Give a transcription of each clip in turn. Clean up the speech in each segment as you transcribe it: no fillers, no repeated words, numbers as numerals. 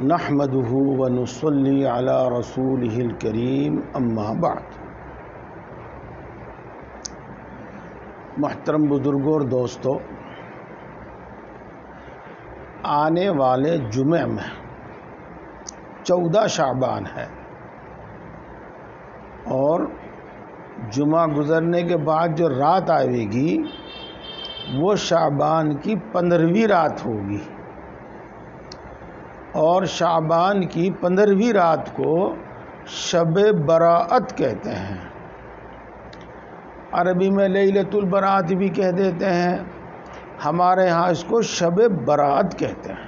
نحمده ونصلي على رسوله الكريم اما بعد۔ محترم بزرگوں اور دوستو، آنے والے جمعہ میں 14 شعبان ہے اور جمعہ گزرنے کے بعد جو رات آئے گی وہ شعبان کی 15ویں رات ہوگی، اور شعبان کی 15ویں رات کو شب براءت کہتے ہیں۔ عربی میں لیلۃ البراءت بھی کہہ دیتے ہیں، ہمارے ہاں اس کو شب براءت کہتے ہیں۔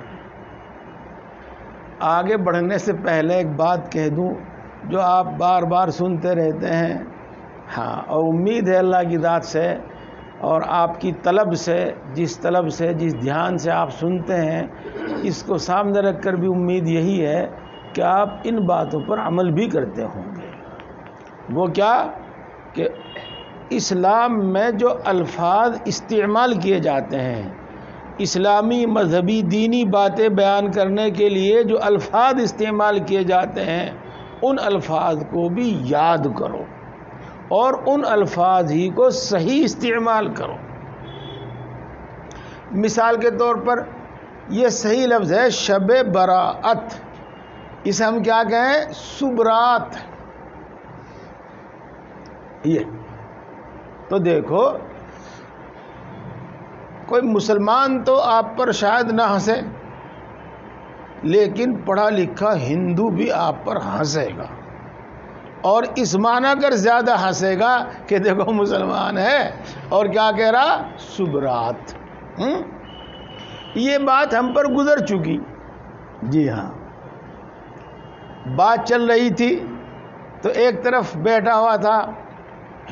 آگے بڑھنے سے پہلے ایک بات کہہ دوں جو آپ بار بار سنتے رہتے ہیں، اور امید ہے اللہ کی ذات سے اور آپ کی طلب سے، جس دھیان سے آپ سنتے ہیں، اس کو سامنے رکھ کر بھی امید یہی ہے کہ آپ ان باتوں پر عمل بھی کرتے ہوں گے۔ وہ کیا کہ اسلام میں جو الفاظ استعمال کیے جاتے ہیں، اسلامی مذہبی دینی باتیں بیان کرنے کے لیے جو الفاظ استعمال کیے جاتے ہیں، ان الفاظ کو بھی یاد کرو اور ان الفاظ ہی کو صحیح استعمال کرو۔ مثال کے طور پر یہ صحیح لفظ ہے شب براءت، اسے ہم کیا کہیں؟ سبرات۔ یہ تو دیکھو، کوئی مسلمان تو آپ پر شاید نہ ہنسے، لیکن پڑھا لکھا ہندو بھی آپ پر ہنسے گا، اور اس معنی کر زیادہ ہنسے گا کہ دیکھو مسلمان ہے اور کیا کہہ رہا؟ سبرات۔ یہ بات ہم پر گزر چکی۔ جی ہاں، بات چل رہی تھی تو ایک طرف بیٹھا ہوا تھا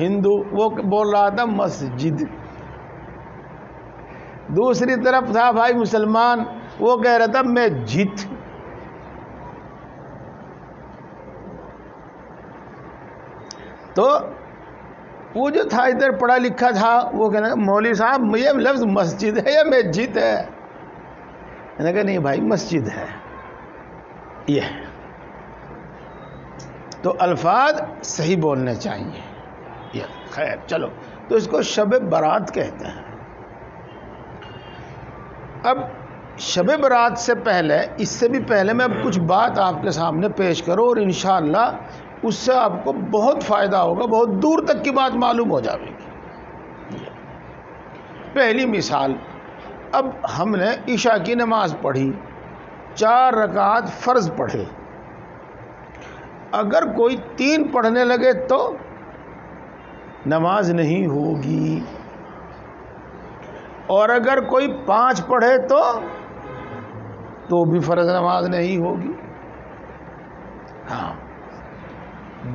ہندو، وہ بول رہا تھا مسجد، دوسری طرف تھا بھائی مسلمان، وہ کہہ رہا تھا میں جت۔ تو وہ جو تھا ادھر پڑھا لکھا تھا، وہ کہنا مولوی صاحب یہ لفظ مسجد ہے یا مسجد ہے؟ میں نے کہا نہیں بھائی مسجد ہے۔ یہ تو الفاظ صحیح بولنے چاہیے۔ یہ خیر چلو، تو اس کو شب برات کہتے ہیں۔ اب شب برات سے پہلے، اس سے بھی پہلے میں اب کچھ بات آپ کے سامنے پیش کروں، اور انشاءاللہ اس سے آپ کو بہت فائدہ ہوگا، بہت دور تک کی بات معلوم ہو جائے گی۔ پہلی مثال، اب ہم نے عشاء کی نماز پڑھی، 4 رکعات فرض پڑھے، اگر کوئی 3 پڑھنے لگے تو نماز نہیں ہوگی، اور اگر کوئی 5 پڑھے تو بھی فرض نماز نہیں ہوگی۔ ہاں،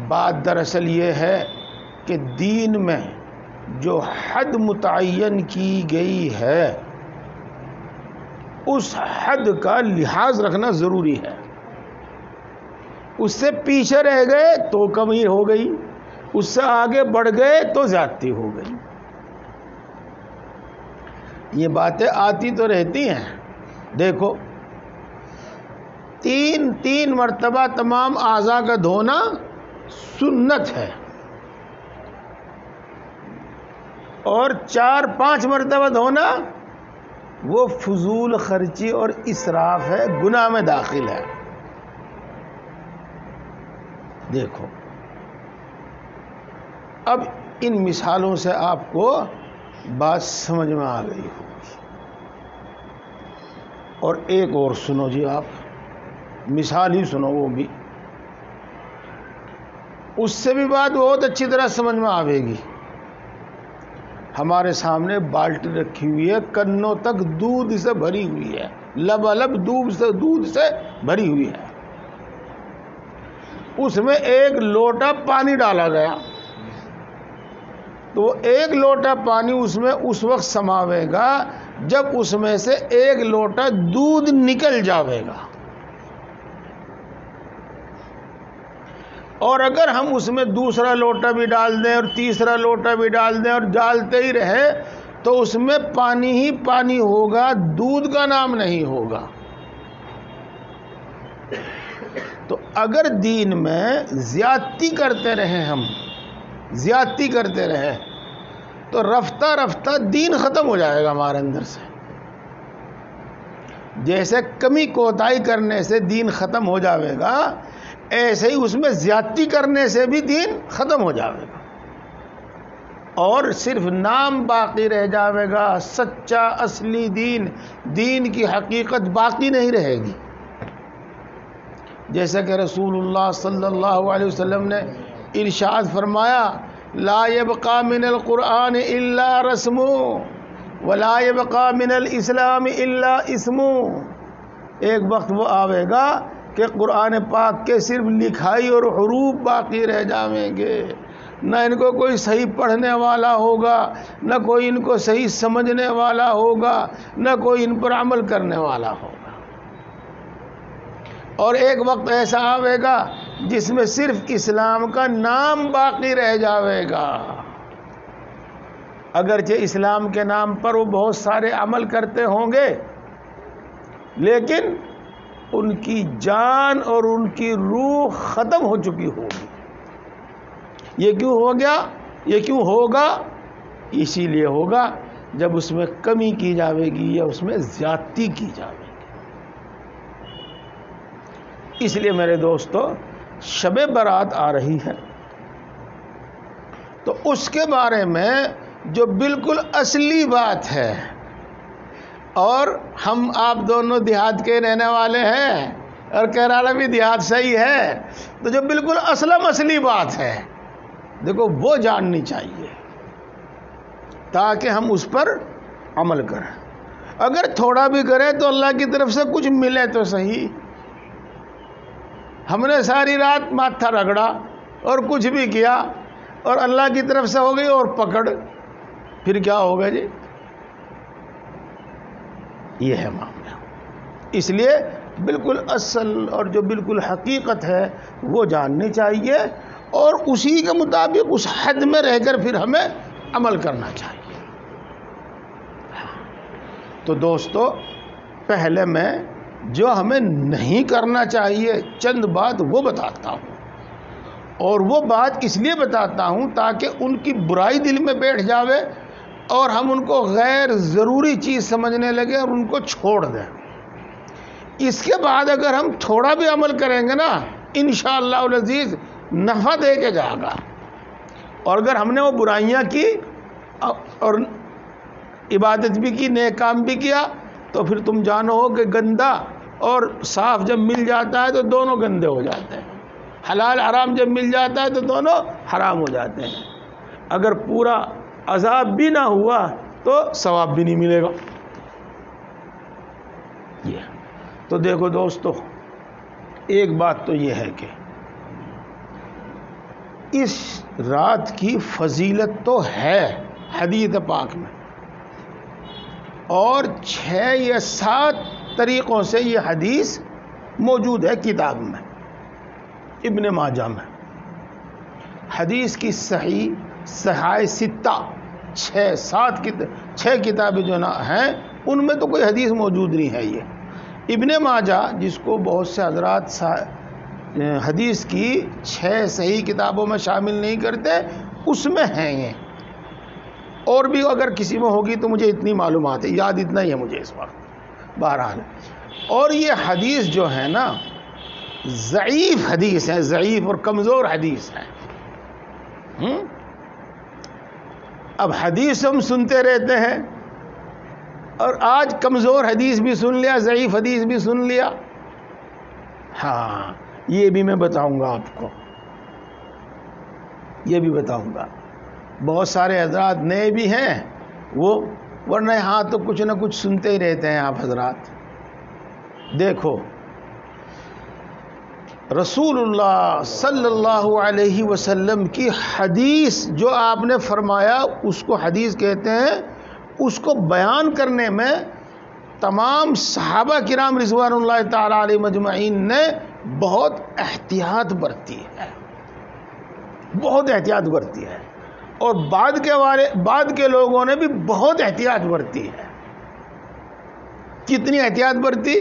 بات دراصل یہ ہے کہ دین میں جو حد متعین کی گئی ہے اس حد کا لحاظ رکھنا ضروری ہے۔ اس سے پیچھے رہ گئے تو کمی ہو گئی، اس سے آگے بڑھ گئے تو زیادتی ہو گئی۔ یہ باتیں آتی تو رہتی ہیں۔ دیکھو، 3 مرتبہ تمام اعضاء کا دھونا سنت ہے، اور 4-5 مرتبہ دھونا وہ فضول خرچی اور اسراف ہے، گناہ میں داخل ہے۔ دیکھو، اب ان مثالوں سے آپ کو بات سمجھ میں آ گئی ہوگی۔ اور ایک اور سنو جی، آپ مثال ہی سنو، وہ بھی اس سے بھی بات بہت اچھی طرح سمجھ میں آئے گی۔ ہمارے سامنے بالٹی رکھی ہوئی ہے، کنوں تک دودھ سے بھری ہوئی ہے، لبالب دودھ سے بھری ہوئی ہے، اس میں 1 لوٹا پانی ڈالا گیا، تو 1 لوٹا پانی اس میں اس وقت سماوے گا جب اس میں سے 1 لوٹا دودھ نکل جاوے گا، اور اگر ہم اس میں دوسرا لوٹا بھی ڈال دیں اور تیسرا لوٹا بھی ڈال دیں اور ڈالتے ہی رہے تو اس میں پانی ہی پانی ہوگا، دودھ کا نام نہیں ہوگا۔ تو اگر دین میں زیادتی کرتے رہے ہم، زیادتی کرتے رہے تو رفتہ رفتہ دین ختم ہو جائے گا ہمارے اندر سے. جیسے کمی کوتاہی کرنے سے دین ختم ہو جاوے گا، ایسے ہی اس میں زیادتی کرنے سے بھی دین ختم ہو جاوے گا، اور صرف نام باقی رہ جاوے گا. سچا اصلی دین کی حقیقت باقی نہیں رہے گی. جیسا کہ رسول اللہ صلی اللہ علیہ وسلم نے ارشاد فرمایا، لا يبقى من القرآن الا رسم ولا يبقى من الاسلام الا اسم. ایک وقت وہ آئے گا کہ قرآن پاک کے صرف لکھائی اور حروف باقی رہ جائیں گے، نہ ان کو کوئی صحیح پڑھنے والا ہوگا، نہ کوئی ان کو صحیح سمجھنے والا ہوگا، نہ کوئی ان پر عمل کرنے والا ہوگا. اور ایک وقت ایسا آئے گا جس میں صرف اسلام کا نام باقی رہ جاوے گا. اگرچہ اسلام کے نام پر وہ بہت سارے عمل کرتے ہوں گے، لیکن ان کی جان اور ان کی روح ختم ہو چکی ہوگی. یہ کیوں ہو گیا؟ یہ کیوں ہوگا؟ اسی لیے ہوگا جب اس میں کمی کی جاوے گی یا اس میں زیادتی کی جاوے گی. اس لیے میرے دوستو، شب برات آ رہی ہے، تو اس کے بارے میں جو بالکل اصلی بات ہے، اور ہم آپ دونوں دیہات کے رہنے والے ہیں اور کیرالہ بھی دیہات سے ہی ہے، تو جو بالکل اصلی بات ہے، دیکھو وہ جاننی چاہیے تاکہ ہم اس پر عمل کریں. اگر تھوڑا بھی کریں تو اللہ کی طرف سے کچھ ملے تو صحیح. ہم نے ساری رات ماتھا رگڑا اور کچھ بھی کیا اور اللہ کی طرف سے ہو گئی اور پکڑ، پھر کیا ہوگا جی؟ یہ ہے معاملہ. اس لیے بالکل اصل اور جو بالکل حقیقت ہے وہ جاننی چاہیے، اور اسی کے مطابق اس حد میں رہ کر پھر ہمیں عمل کرنا چاہیے. تو دوستو، پہلے میں جو ہمیں نہیں کرنا چاہیے چند بات وہ بتاتا ہوں، اور وہ بات اس لیے بتاتا ہوں تاکہ ان کی برائی دل میں بیٹھ جاوے اور ہم ان کو غیر ضروری چیز سمجھنے لگے اور ان کو چھوڑ دیں. اس کے بعد اگر ہم تھوڑا بھی عمل کریں گے نا، انشاءاللہ العزیز نفع دے کے جائے گا. اور اگر ہم نے وہ برائیاں کی اور عبادت بھی کی، نیک کام بھی کیا، تو پھر تم جانو ہو کہ گندا اور صاف جب مل جاتا ہے تو دونوں گندے ہو جاتے ہیں. حلال حرام جب مل جاتا ہے تو دونوں حرام ہو جاتے ہیں. اگر پورا عذاب بھی نہ ہوا تو ثواب بھی نہیں ملے گا. یہ تو دیکھو دوستو، ایک بات تو یہ ہے کہ اس رات کی فضیلت تو ہے حدیث پاک میں، اور 6 یا 7 طریقوں سے یہ حدیث موجود ہے کتاب میں. ابن ماجہ میں حدیث کی صحیح 6 کتابیں جو ہیں ان میں تو کوئی حدیث موجود نہیں ہے. یہ ابن ماجہ، جس کو بہت سے حضرات حدیث کی 6 صحیح کتابوں میں شامل نہیں کرتے، اس میں ہیں یہ. اور بھی اگر کسی میں ہوگی تو مجھے اتنی معلومات ہے، یاد اتنا ہی ہے مجھے اس وقت. بہرحال، اور یہ حدیث جو ہے نا ضعیف حدیث ہے، ضعیف اور کمزور حدیث ہے. اب حدیث ہم سنتے رہتے ہیں، اور آج کمزور حدیث بھی سن لیا، ضعیف حدیث بھی سن لیا. ہاں، یہ بھی میں بتاؤں گا آپ کو، یہ بھی بتاؤں گا. بہت سارے حضرات نئے بھی ہیں وہ، ورنہ ہاں تو کچھ نہ کچھ سنتے ہی رہتے ہیں آپ حضرات. دیکھو، رسول اللہ صلی اللہ علیہ وسلم کی حدیث جو آپ نے فرمایا اس کو حدیث کہتے ہیں. اس کو بیان کرنے میں تمام صحابہ کرام رضوان اللہ تعالی علیہ مجمعین نے بہت احتیاط برتی ہے، بہت احتیاط برتی ہے. اور بعد کے لوگوں نے بھی بہت احتیاط برتی ہے. کتنی احتیاط برتی؟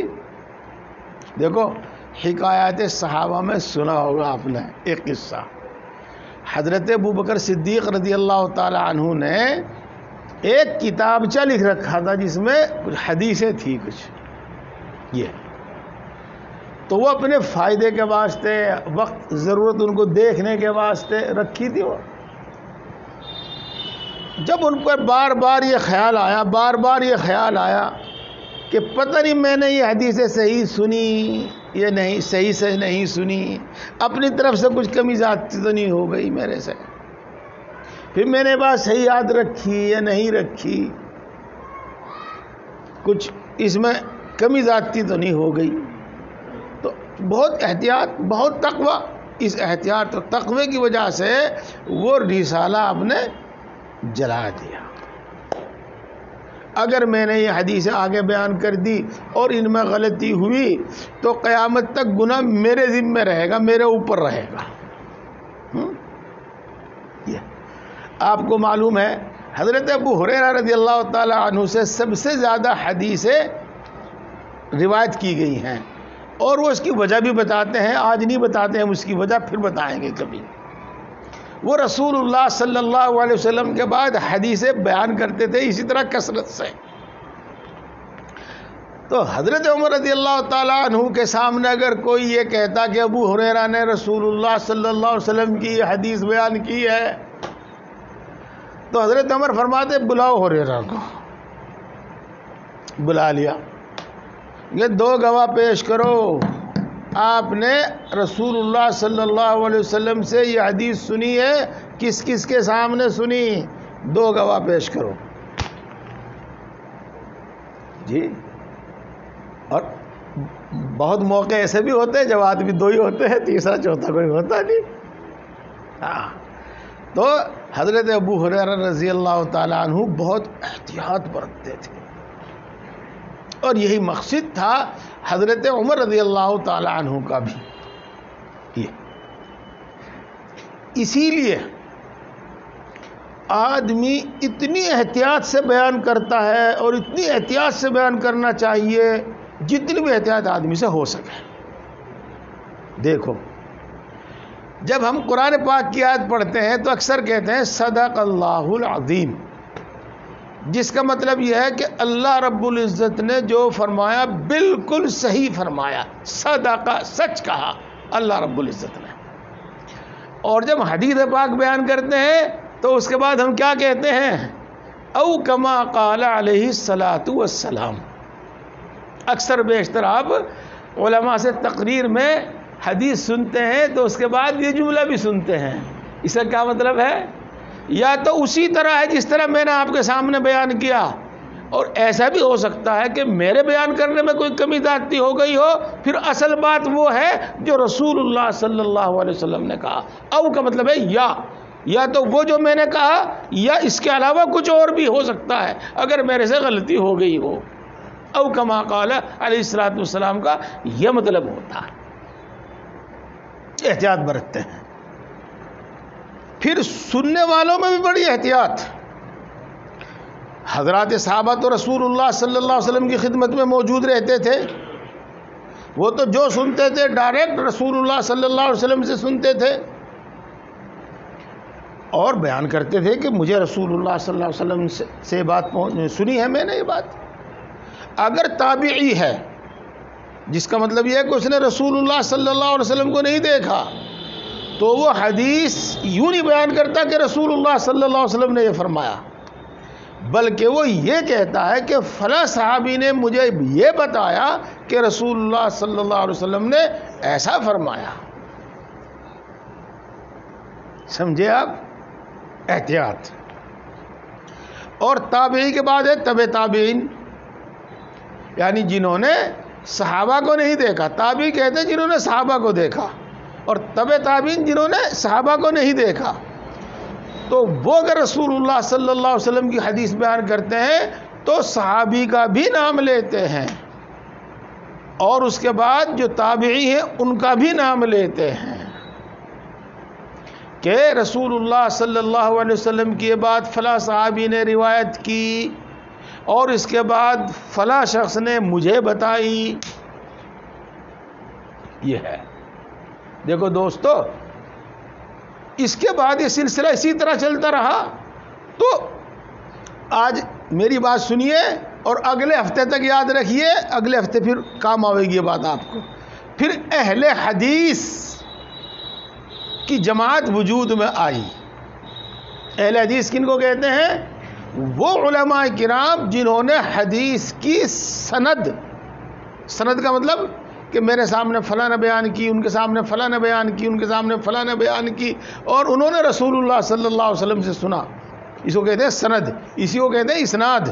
دیکھو، حکایات صحابہ میں سنا ہوگا آپ نے ایک قصہ. حضرت ابوبکر صدیق رضی اللہ تعالی عنہ نے ایک کتابچہ لکھ رکھا تھا جس میں کچھ حدیثیں تھی کچھ یہ. تو وہ اپنے فائدے کے واسطے وقت ضرورت ان کو دیکھنے کے واسطے رکھی تھی. وہ جب ان پر بار بار یہ خیال آیا کہ پتہ نہیں میں نے یہ حدیثیں صحیح سنی یہ نہیں صحیح سے نہیں سنی, اپنی طرف سے کچھ کمی زیادتی تو نہیں ہو گئی میرے سے, پھر میں نے بات صحیح یاد رکھی یا نہیں رکھی, کچھ اس میں کمی زیادتی تو نہیں ہو گئی. تو بہت احتیاط بہت تقوی, اس احتیاط اور تقوی کی وجہ سے وہ رسالہ آپ نے جلا دیا. اگر میں نے یہ حدیث آگے بیان کر دی اور ان میں غلطی ہوئی تو قیامت تک گناہ میرے ذمہ رہے گا, میرے اوپر رہے گا. یہ آپ کو معلوم ہے حضرت ابو ہریرہ رضی اللہ تعالی عنہ سے سب سے زیادہ حدیثیں روایت کی گئی ہیں, اور وہ اس کی وجہ بھی بتاتے ہیں. آج نہیں بتاتے ہیں اس کی وجہ, پھر بتائیں گے کبھی. وہ رسول اللہ صلی اللہ علیہ وسلم کے بعد حدیثیں بیان کرتے تھے اسی طرح کثرت سے. تو حضرت عمر رضی اللہ تعالیٰ عنہ کے سامنے اگر کوئی یہ کہتا کہ ابو ہریرہ نے رسول اللہ صلی اللہ علیہ وسلم کی یہ حدیث بیان کی ہے, تو حضرت عمر فرماتے بلاؤ ہریرہ کو. بلا لیا, یہ دو گواہ پیش کرو, آپ نے رسول اللہ صلی اللہ علیہ وسلم سے یہ حدیث سنی ہے, کس کس کے سامنے سنی, دو گواہ پیش کرو. جی, اور بہت موقع ایسے بھی ہوتے ہیں جب آدمی دو ہی ہوتے ہیں, تیسرا چوتھا کوئی ہوتا نہیں. ہاں, تو حضرت ابو ہریرہ رضی اللہ تعالیٰ عنہ بہت احتیاط برتتے تھے, اور یہی مقصد تھا حضرت عمر رضی اللہ تعالی عنہ کا بھی. اسی لیے آدمی اتنی احتیاط سے بیان کرتا ہے, اور اتنی احتیاط سے بیان کرنا چاہیے جتنی بھی احتیاط آدمی سے ہو سکے. دیکھو, جب ہم قرآن پاک کی آیت پڑھتے ہیں تو اکثر کہتے ہیں صدق اللہ العظیم, جس کا مطلب یہ ہے کہ اللہ رب العزت نے جو فرمایا بالکل صحیح فرمایا, صدقہ سچ کہا اللہ رب العزت نے. اور جب حدیث پاک بیان کرتے ہیں تو اس کے بعد ہم کیا کہتے ہیں, او کما قال علیہ الصلاۃ والسلام. اکثر بیشتر آپ علماء سے تقریر میں حدیث سنتے ہیں تو اس کے بعد یہ جملہ بھی سنتے ہیں. اس کا کیا مطلب ہے, یا تو اسی طرح ہے جس طرح میں نے آپ کے سامنے بیان کیا, اور ایسا بھی ہو سکتا ہے کہ میرے بیان کرنے میں کوئی کمی زیادتی ہو گئی ہو, پھر اصل بات وہ ہے جو رسول اللہ صلی اللہ علیہ وسلم نے کہا. او کا مطلب ہے یا تو وہ جو میں نے کہا, یا اس کے علاوہ کچھ اور بھی ہو سکتا ہے اگر میرے سے غلطی ہو گئی ہو. او کما قال علیہ الصلوۃ والسلام کا یہ مطلب ہوتا ہے. احتیاط برتتے ہیں. پھر سننے والوں میں بھی بڑی احتیاط. حضرات صحابہ تو رسول اللہ صلی اللہ علیہ وسلم کی خدمت میں موجود رہتے تھے, وہ تو جو سنتے تھے ڈائریکٹ رسول اللہ صلی اللہ علیہ وسلم سے سنتے تھے, اور بیان کرتے تھے کہ مجھے رسول اللہ صلی اللہ علیہ وسلم سے بات سنی ہے میں نے. یہ بات اگر تابعی ہے, جس کا مطلب یہ ہے کہ اس نے رسول اللہ صلی اللہ علیہ وسلم کو نہیں دیکھا, تو وہ حدیث یوں نہیں بیان کرتا کہ رسول اللہ صلی اللہ علیہ وسلم نے یہ فرمایا, بلکہ وہ یہ کہتا ہے کہ فلاں صحابی نے مجھے یہ بتایا کہ رسول اللہ صلی اللہ علیہ وسلم نے ایسا فرمایا. سمجھے آپ, احتیاط. اور تابعی کے بعد ہے تبع تابعین, یعنی جنہوں نے صحابہ کو نہیں دیکھا. تابعی کہتے ہیں جنہوں نے صحابہ کو دیکھا, اور تبع تابعین جنہوں نے صحابہ کو نہیں دیکھا. تو وہ اگر رسول اللہ صلی اللہ علیہ وسلم کی حدیث بیان کرتے ہیں تو صحابی کا بھی نام لیتے ہیں, اور اس کے بعد جو تابعی ہیں ان کا بھی نام لیتے ہیں کہ رسول اللہ صلی اللہ علیہ وسلم کی یہ بات فلاں صحابی نے روایت کی, اور اس کے بعد فلاں شخص نے مجھے بتائی. یہ ہے. دیکھو دوستو، اس کے بعد یہ سلسلہ اسی طرح چلتا رہا. تو آج میری بات سنیے اور اگلے ہفتے تک یاد رکھیے، اگلے ہفتے پھر کام آئے گی یہ بات آپ کو. پھر اہل حدیث کی جماعت وجود میں آئی. اہل حدیث کن کو کہتے ہیں؟ وہ علماء کرام جنہوں نے حدیث کی سند کا مطلب کہ میرے سامنے فلاں نے بیان کی، ان کے سامنے فلاں نے بیان کی، ان کے سامنے فلاں نے بیان کی، اور انہوں نے رسول اللہ صلی اللہ علیہ وسلم سے سنا. اس کو کہتے ہیں سند، اسی کو کہتے ہیں اسناد.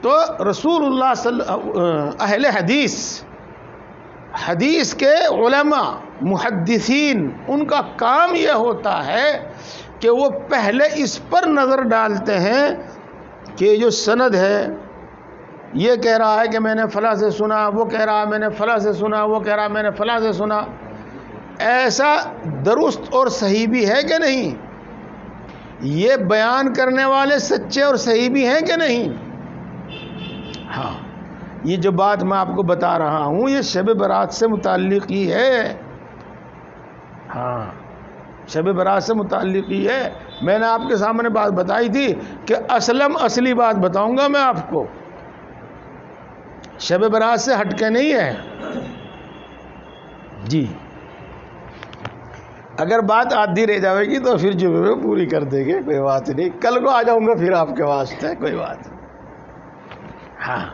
تو رسول اللہ اہل حدیث کے علماء محدثین، ان کا کام یہ ہوتا ہے کہ وہ پہلے اس پر نظر ڈالتے ہیں کہ جو سند ہے، یہ کہہ رہا ہے کہ میں نے فلاں سے سنا، وہ کہہ رہا ہے میں نے فلاں سے سنا، وہ کہہ رہا ہے میں نے فلاں سے سنا، ایسا درست اور صحیح بھی ہے کہ نہیں؟ یہ بیان کرنے والے سچے اور صحیح بھی ہیں کہ نہیں؟ ہاں، یہ جو بات میں آپ کو بتا رہا ہوں یہ شب برات سے متعلق ہی ہے. ہاں، شب برات سے متعلق ہی ہے. میں نے آپ کے سامنے بات بتائی تھی کہ اصلی بات بتاؤں گا میں آپ کو، شب برات سے ہٹ کے نہیں ہے. جی، اگر بات آدھی رہ جائے گی تو پھر جمعے میں پوری کر دیں گے، کوئی بات نہیں. کل کو آ جاؤں گا پھر آپ کے واسطے، کوئی بات نہیں. ہاں،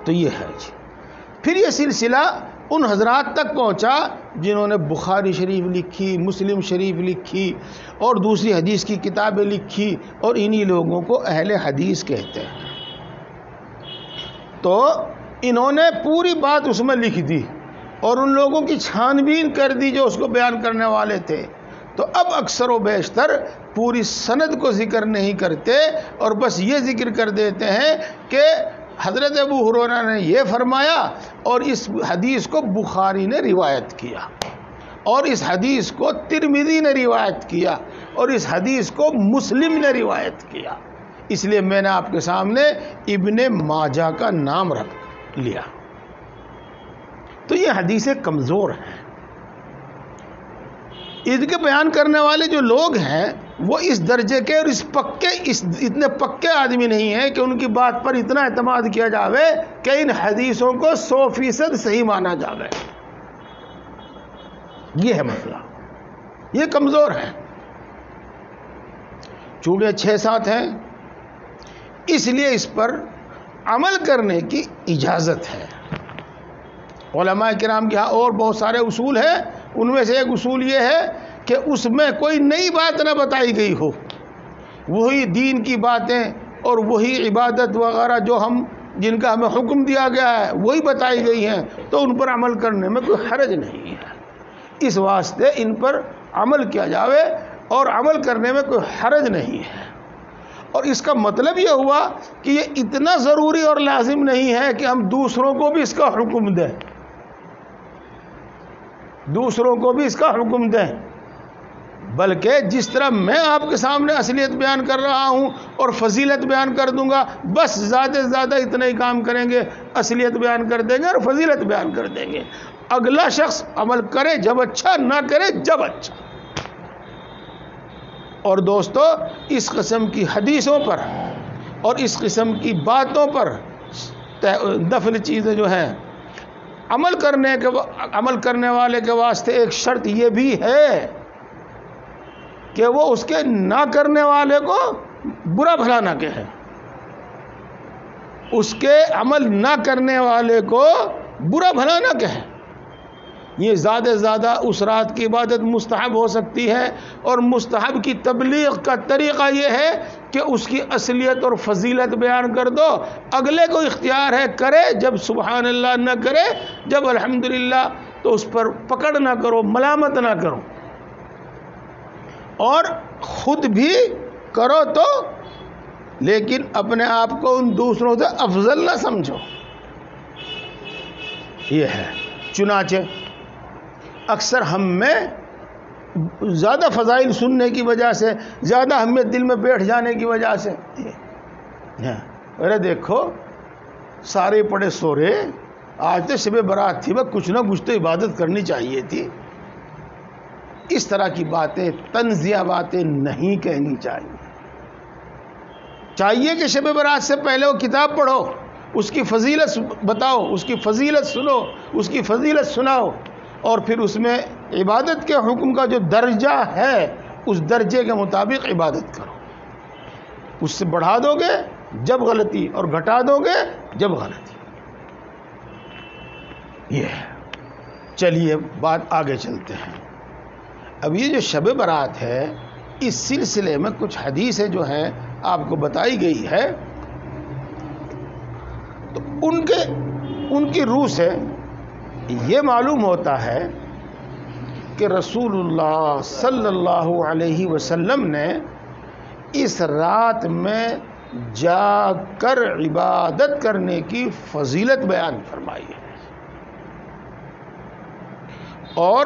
تو یہ ہے جی. پھر یہ سلسلہ ان حضرات تک پہنچا جنہوں نے بخاری شریف لکھی، مسلم شریف لکھی اور دوسری حدیث کی کتابیں لکھی، اور انہی لوگوں کو اہل حدیث کہتے ہیں. تو انہوں نے پوری بات اس میں لکھ دی اور ان لوگوں کی چھان بین کر دی جو اس کو بیان کرنے والے تھے. تو اب اکثر و بیشتر پوری سند کو ذکر نہیں کرتے اور بس یہ ذکر کر دیتے ہیں کہ حضرت ابو ہریرہ نے یہ فرمایا اور اس حدیث کو بخاری نے روایت کیا، اور اس حدیث کو ترمذی نے روایت کیا، اور اس حدیث کو مسلم نے روایت کیا. اس لیے میں نے آپ کے سامنے ابن ماجہ کا نام رکھ لیا. تو یہ حدیثیں کمزور ہیں. ان کے بیان کرنے والے جو لوگ ہیں وہ اس درجے کے اور اتنے پکے آدمی نہیں ہیں کہ ان کی بات پر اتنا اعتماد کیا جاوے کہ ان حدیثوں کو 100% صحیح مانا جاوے. یہ ہے مسئلہ، یہ کمزور ہے. چونکہ 6-7 ہیں اس لیے اس پر عمل کرنے کی اجازت ہے. علماء کرام کے ہاں اور بہت سارے اصول ہیں، ان میں سے ایک اصول یہ ہے کہ اس میں کوئی نئی بات نہ بتائی گئی ہو، وہی دین کی باتیں اور وہی عبادت وغیرہ جو جن کا ہمیں حکم دیا گیا ہے وہی بتائی گئی ہیں، تو ان پر عمل کرنے میں کوئی حرج نہیں ہے. اس واسطے ان پر عمل کیا جاوے اور عمل کرنے میں کوئی حرج نہیں ہے. اور اس کا مطلب یہ ہوا کہ یہ اتنا ضروری اور لازم نہیں ہے کہ ہم دوسروں کو بھی اس کا حکم دیں، بلکہ جس طرح میں آپ کے سامنے اصلیت بیان کر رہا ہوں اور فضیلت بیان کر دوں گا، بس زیادہ سے زیادہ اتنا ہی کام کریں گے، اصلیت بیان کر دیں گے اور فضیلت بیان کر دیں گے. اگلا شخص عمل کرے جب اچھا، نہ کرے جب اچھا. اور دوستو، اس قسم کی حدیثوں پر اور اس قسم کی باتوں پر دفن چیزیں جو ہیں عمل کرنے والے کے واسطے ایک شرط یہ بھی ہے کہ وہ اس کے نہ کرنے والے کو برا بھلا نہ کہے، اس کے عمل نہ کرنے والے کو برا بھلا نہ کہے. یہ زیادہ سے زیادہ اس رات کی عبادت مستحب ہو سکتی ہے، اور مستحب کی تبلیغ کا طریقہ یہ ہے کہ اس کی اصلیت اور فضیلت بیان کر دو. اگلے کو اختیار ہے، کرے جب سبحان اللہ، نہ کرے جب الحمدللہ. تو اس پر پکڑ نہ کرو، ملامت نہ کرو، اور خود بھی کرو تو لیکن اپنے آپ کو ان دوسروں سے افضل نہ سمجھو. یہ ہے. چنانچہ اکثر ہم میں زیادہ فضائل سننے کی وجہ سے، زیادہ اہمیت دل میں بیٹھ جانے کی وجہ سے، ارے دیکھو سارے پڑے سو رہے، آج تو شب برات تھی، بس کچھ نہ کچھ تو عبادت کرنی چاہیے تھی. اس طرح کی باتیں، طنزیہ باتیں نہیں کہنی چاہیے. چاہیے کہ شب برات سے پہلے وہ کتاب پڑھو، اس کی فضیلت بتاؤ، اس کی فضیلت سنو، اس کی فضیلت سناؤ، اور پھر اس میں عبادت کے حکم کا جو درجہ ہے اس درجے کے مطابق عبادت کرو. اس سے بڑھا دو گے جب غلطی، اور گھٹا دو گے جب غلطی. یہ ہے. چلیے بات آگے چلتے ہیں. اب یہ جو شب برات ہے، اس سلسلے میں کچھ حدیثیں جو ہیں آپ کو بتائی گئی ہے، تو ان کی روح سے یہ معلوم ہوتا ہے کہ رسول اللہ صلی اللہ علیہ وسلم نے اس رات میں جا کر عبادت کرنے کی فضیلت بیان فرمائی ہے. اور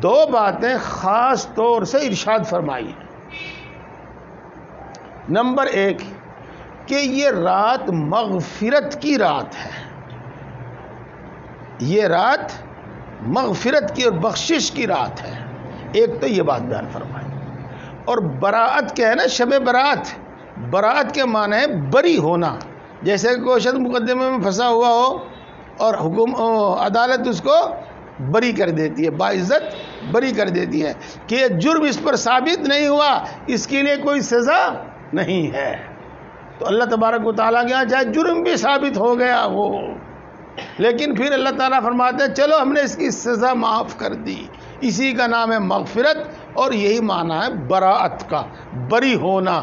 دو باتیں خاص طور سے ارشاد فرمائی ہیں. نمبر 1 کہ یہ رات مغفرت کی رات ہے. یہ رات مغفرت کی اور بخشش کی رات ہے. ایک تو یہ بات بیان فرمائی. اور براءت کیا ہے نا، شب برات، براءت کے معنی ہے بری ہونا. جیسے کوئی شخص مقدمے میں پھنسا ہوا ہو اور عدالت اس کو بری کر دیتی ہے، باعزت بری کر دیتی ہے کہ یہ جرم اس پر ثابت نہیں ہوا، اس کے لیے کوئی سزا نہیں ہے. تو اللہ تبارک و تعالیٰ کے یہاں چاہے جرم بھی ثابت ہو گیا وہ، لیکن پھر اللہ تعالیٰ فرماتے ہیں چلو ہم نے اس کی سزا معاف کر دی. اسی کا نام ہے مغفرت، اور یہی معنی ہے براءت کا، بری ہونا،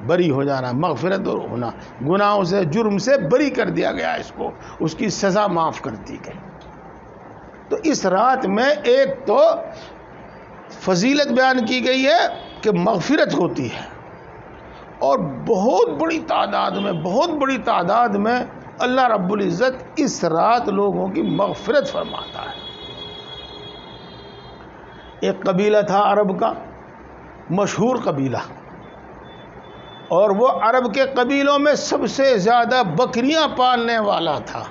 بری ہو جانا. مغفرت اور ہونا، گناہوں سے، جرم سے بری کر دیا گیا اس کو، اس کی سزا معاف کر دی گئی. تو اس رات میں ایک تو فضیلت بیان کی گئی ہے کہ مغفرت ہوتی ہے، اور بہت بڑی تعداد میں اللہ رب العزت اس رات لوگوں کی مغفرت فرماتا ہے. ایک قبیلہ تھا عرب کا، مشہور قبیلہ، اور وہ عرب کے قبیلوں میں سب سے زیادہ بکریاں پالنے والا تھا.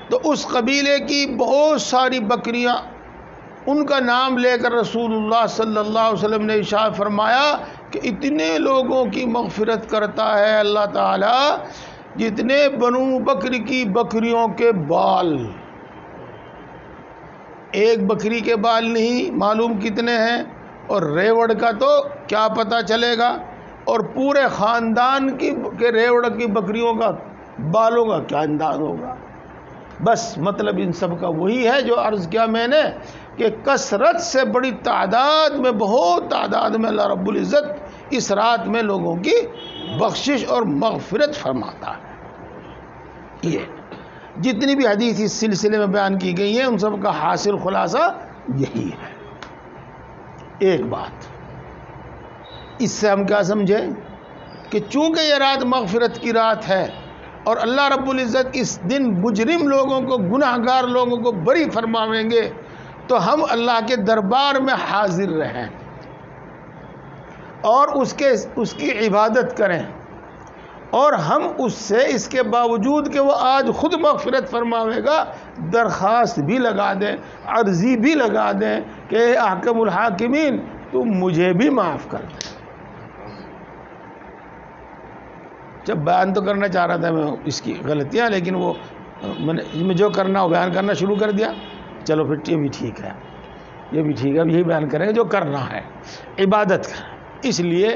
تو اس قبیلے کی بہت ساری بکریاں، ان کا نام لے کر رسول اللہ صلی اللہ علیہ وسلم نے ارشاد فرمایا کہ اتنے لوگوں کی مغفرت کرتا ہے اللہ تعالیٰ جتنے بنو بکر کی بکریوں کے بال. ایک بکری کے بال نہیں معلوم کتنے ہیں، اور ریوڑ کا تو کیا پتہ چلے گا، اور پورے خاندان کے ریوڑ کی بکریوں کا بالوں کا کیا انداز ہوگا. بس مطلب ان سب کا وہی ہے جو عرض کیا میں نے کہ کثرت سے بڑی تعداد میں، بہت تعداد میں اللہ رب العزت اس رات میں لوگوں کی بخشش اور مغفرت فرماتا ہے. یہ جتنی بھی حدیث اس سلسلے میں بیان کی گئی ہیں ان سب کا حاصل خلاصہ یہی ہے. ایک بات اس سے ہم کیا سمجھیں کہ چونکہ یہ رات مغفرت کی رات ہے اور اللہ رب العزت اس دن مجرم لوگوں کو، گناہ گار لوگوں کو بری فرماویں گے، تو ہم اللہ کے دربار میں حاضر رہیں اور اس کی عبادت کریں، اور ہم اس سے اس کے باوجود کہ وہ آج خود مغفرت فرماوے گا درخواست بھی لگا دیں، عرضی بھی لگا دیں کہ اے احکم الحاکمین تو مجھے بھی معاف کر دیں. جب بیان تو کرنا چاہ رہا تھا میں اس کی غلطیاں، لیکن وہ میں جو کرنا وہ بیان کرنا شروع کر دیا. چلو پھر یہ بھی ٹھیک ہے، یہ بھی ٹھیک ہے. اب یہی بیان کریں گے جو کرنا ہے، عبادت کریں. اس لیے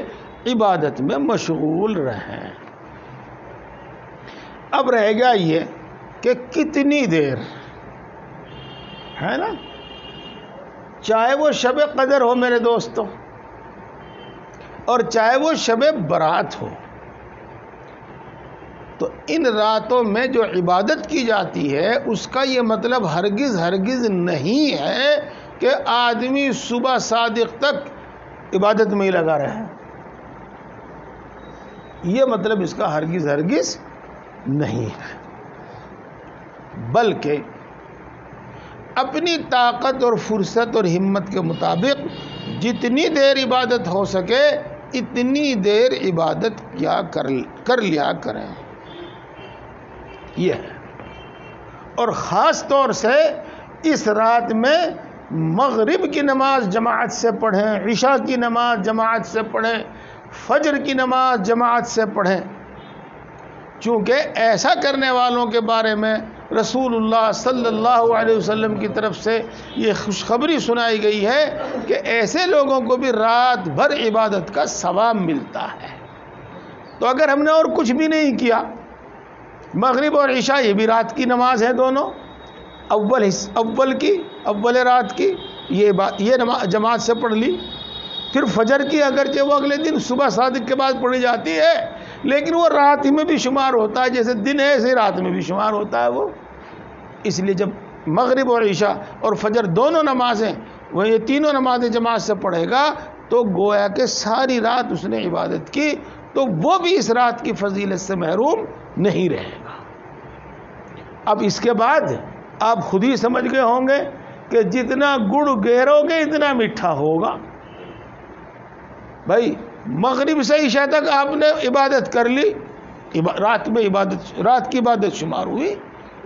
عبادت میں مشغول رہیں. اب رہ گیا یہ کہ کتنی دیر ہے نا، چاہے وہ شب قدر ہو میرے دوستوں، اور چاہے وہ شب برات ہو، تو ان راتوں میں جو عبادت کی جاتی ہے اس کا یہ مطلب ہرگز نہیں ہے کہ آدمی صبح صادق تک عبادت میں ہی لگا رہے. یہ مطلب اس کا ہرگز نہیں ہے، بلکہ اپنی طاقت اور فرصت اور ہمت کے مطابق جتنی دیر عبادت ہو سکے اتنی دیر عبادت کر لیا کریں. یہ ہے. اور خاص طور سے اس رات میں مغرب کی نماز جماعت سے پڑھیں، عشاء کی نماز جماعت سے پڑھیں، فجر کی نماز جماعت سے پڑھیں، چونکہ ایسا کرنے والوں کے بارے میں رسول اللہ صلی اللہ علیہ وسلم کی طرف سے یہ خوشخبری سنائی گئی ہے کہ ایسے لوگوں کو بھی رات بھر عبادت کا ثواب ملتا ہے. تو اگر ہم نے اور کچھ بھی نہیں کیا، مغرب اور عشاء یہ بھی رات کی نماز ہے، دونوں اول رات کی یہ نماز جماعت سے پڑھ لی. پھر فجر کی اگرچہ وہ اگلے دن صبح صادق کے بعد پڑھی جاتی ہے، لیکن وہ رات ہی میں بھی شمار ہوتا ہے، جیسے دن ہے ایسے رات میں بھی شمار ہوتا ہے وہ. اس لیے جب مغرب اور عشاء اور فجر دونوں نمازیں وہ یہ تینوں نمازیں جماعت سے پڑھے گا تو گویا کہ ساری رات اس نے عبادت کی، تو وہ بھی اس رات کی فضیلت سے محروم نہیں رہے گا. اب اس کے بعد آپ خود ہی سمجھ گئے ہوں گے کہ جتنا گڑ گیرو گے اتنا میٹھا ہوگا. بھائی مغرب سے عشاء تک آپ نے عبادت کر لی، رات کی عبادت شمار ہوئی.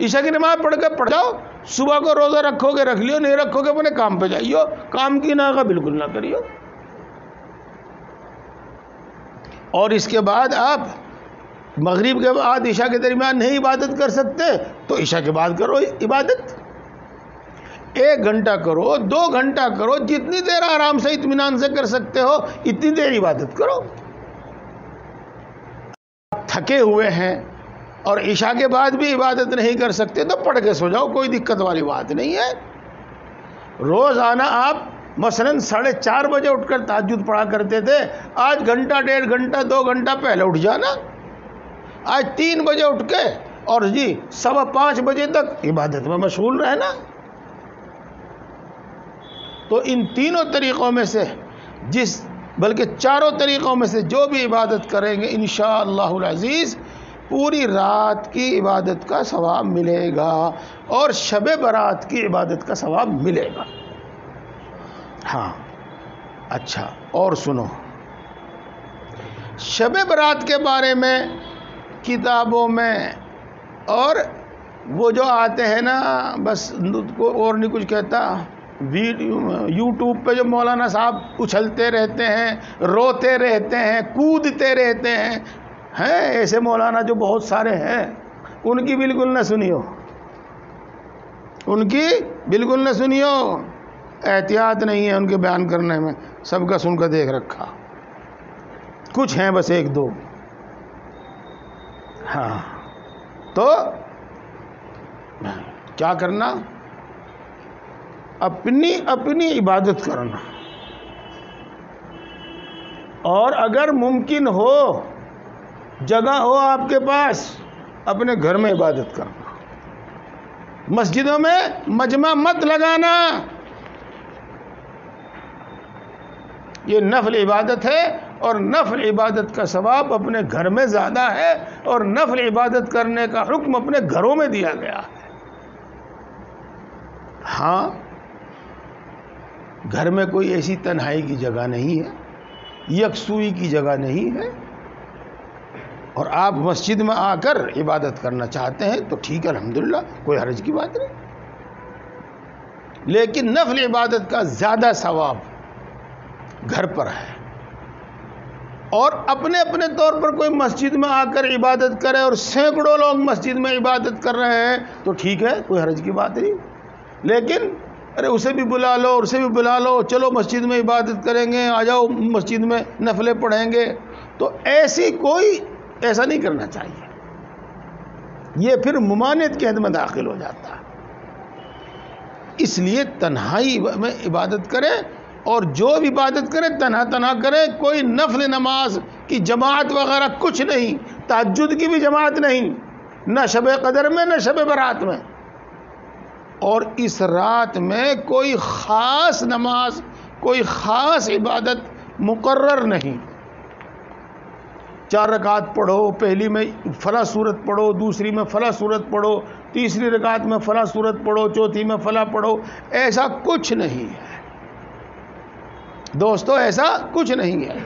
عشاء کی نماز پڑھ جاؤ، صبح کو روزہ رکھو گے رکھ لیو، نہیں رکھو گے اپنے کام پہ جائیو، کام کی ناغہ بالکل نہ کریو. اور اس کے بعد آپ مغرب کے بعد عشاء کے درمیان نہیں عبادت کر سکتے تو عشاء کے بعد کرو عبادت. 1 گھنٹہ کرو، 2 گھنٹہ کرو، جتنی دیر آرام سے اطمینان سے کر سکتے ہو اتنی دیر عبادت کرو. تھکے ہوئے ہیں اور عشاء کے بعد بھی عبادت نہیں کر سکتے تو پڑھ کے سو جاؤ، کوئی دقت والی بات نہیں ہے. روزانہ آپ مثلاً 4:30 بجے اٹھ کر تہجد پڑھا کرتے تھے، آج گھنٹہ 1.5 گھنٹہ 2 گھنٹہ پہلے اٹھ جانا. آج 3 بجے اٹھ کے اور 5:15 بجے تک عبادت میں مشغول رہنا. تو ان تینوں طریقوں میں سے بلکہ چاروں طریقوں میں سے جو بھی عبادت کریں گے انشاءاللہ العزیز پوری رات کی عبادت کا ثواب ملے گا اور شب برات کی عبادت کا ثواب ملے گا. ہاں اچھا، اور سنو، شب برات کے بارے میں کتابوں میں اور وہ جو آتے ہیں نا، بس کو اور نہیں کچھ کہتا، یوٹیوب پہ جو مولانا صاحب اچھلتے رہتے ہیں، روتے رہتے ہیں، کودتے رہتے ہیں ایسے مولانا جو بہت سارے ہیں، ان کی بالکل نہ سنیو، ان کی بالکل نہ سنیو. احتیاط نہیں ہے ان کے بیان کرنے میں، سب کا سن کر دیکھ رکھا. کچھ ہیں بس 1-2. ہاں تو کیا کرنا؟ اپنی عبادت کرنا، اور اگر ممکن ہو جگہ ہو آپ کے پاس اپنے گھر میں عبادت کرنا. مسجدوں میں مجمع مت لگانا، یہ نفل عبادت ہے اور نفل عبادت کا ثواب اپنے گھر میں زیادہ ہے اور نفل عبادت کرنے کا حکم اپنے گھروں میں دیا گیا ہے. ہاں گھر میں کوئی ایسی تنہائی کی جگہ نہیں ہے، یکسوئی کی جگہ نہیں ہے، اور آپ مسجد میں آ کر عبادت کرنا چاہتے ہیں تو ٹھیک ہے، الحمدللہ، کوئی حرج کی بات نہیں. لیکن نفل عبادت کا زیادہ ثواب گھر پر ہے. اور اپنے اپنے طور پر کوئی مسجد میں آ کر عبادت کرے اور سینکڑوں لوگ مسجد میں عبادت کر رہے ہیں تو ٹھیک ہے، کوئی حرج کی بات نہیں. لیکن اسے بھی بلا لو، اسے بھی بلا لو، چلو مسجد میں عبادت کریں گے، آ جاؤ مسجد میں نفلیں پڑھیں گے، تو ایسا نہیں کرنا چاہیے. یہ پھر ممانعت کے حد میں داخل ہو جاتا ہے. اس لیے تنہائی میں عبادت کریں، اور جو بھی عبادت کرے تنہا کرے. کوئی نفل نماز کی جماعت وغیرہ کچھ نہیں، تہجد کی بھی جماعت نہیں، نہ شب قدر میں نہ شب برات میں. اور اس رات میں کوئی خاص نماز، کوئی خاص عبادت مقرر نہیں. 4 رکعت پڑھو، پہلی میں فلاں سورت پڑھو، دوسری میں فلاں سورت پڑھو، تیسری رکعت میں فلاں سورت پڑھو، چوتھی میں فلاں پڑھو، ایسا کچھ نہیں ہے دوستو، ایسا کچھ نہیں ہے.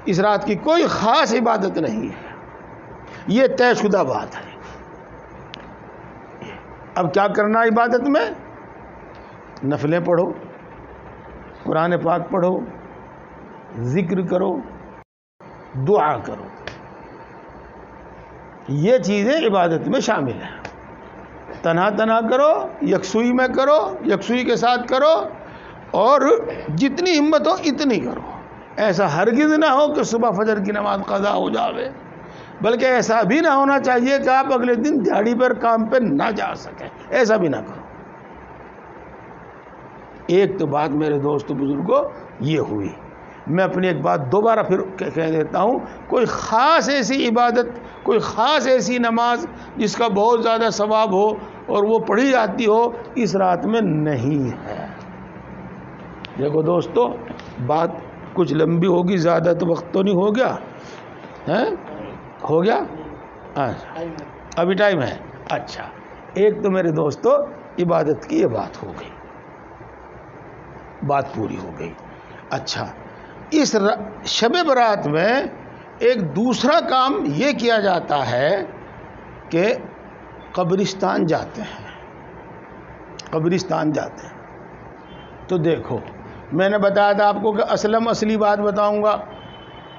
اس رات کی کوئی خاص عبادت نہیں ہے. یہ طے شدہ بات ہے۔ اب کیا کرنا عبادت میں؟ نفلیں پڑھو، قرآن پاک پڑھو، ذکر کرو، دعا کرو، یہ چیزیں عبادت میں شامل ہیں۔ تنہا تنہا کرو، یکسوئی میں کرو، یکسوئی کے ساتھ کرو، اور جتنی ہمت ہو اتنی کرو۔ ایسا ہرگز نہ ہو کہ صبح فجر کی نماز قضا ہو جاوے، بلکہ ایسا بھی نہ ہونا چاہیے کہ آپ اگلے دن دیہڑی پر کام پہ نہ جا سکیں، ایسا بھی نہ کرو۔ ایک تو بات میرے دوست بزرگوں یہ ہوئی۔ میں اپنی ایک بات دوبارہ پھر کہہ دیتا ہوں، کوئی خاص ایسی عبادت، کوئی خاص ایسی نماز جس کا بہت زیادہ ثواب ہو اور وہ پڑھی جاتی ہو، اس رات میں نہیں ہے۔ دیکھو دوستو، بات کچھ لمبی ہوگی، زیادہ تو وقت تو نہیں ہو گیا ہے؟ ہو گیا؟ ابھی ٹائم ہے؟ اچھا، ایک تو میرے دوستو عبادت کی یہ بات ہو گئی، بات پوری ہو گئی۔ اچھا، اس شب برات میں ایک دوسرا کام یہ کیا جاتا ہے کہ قبرستان جاتے ہیں، قبرستان جاتے ہیں۔ تو دیکھو، میں نے بتایا تھا آپ کو کہ اصلی بات بتاؤں گا،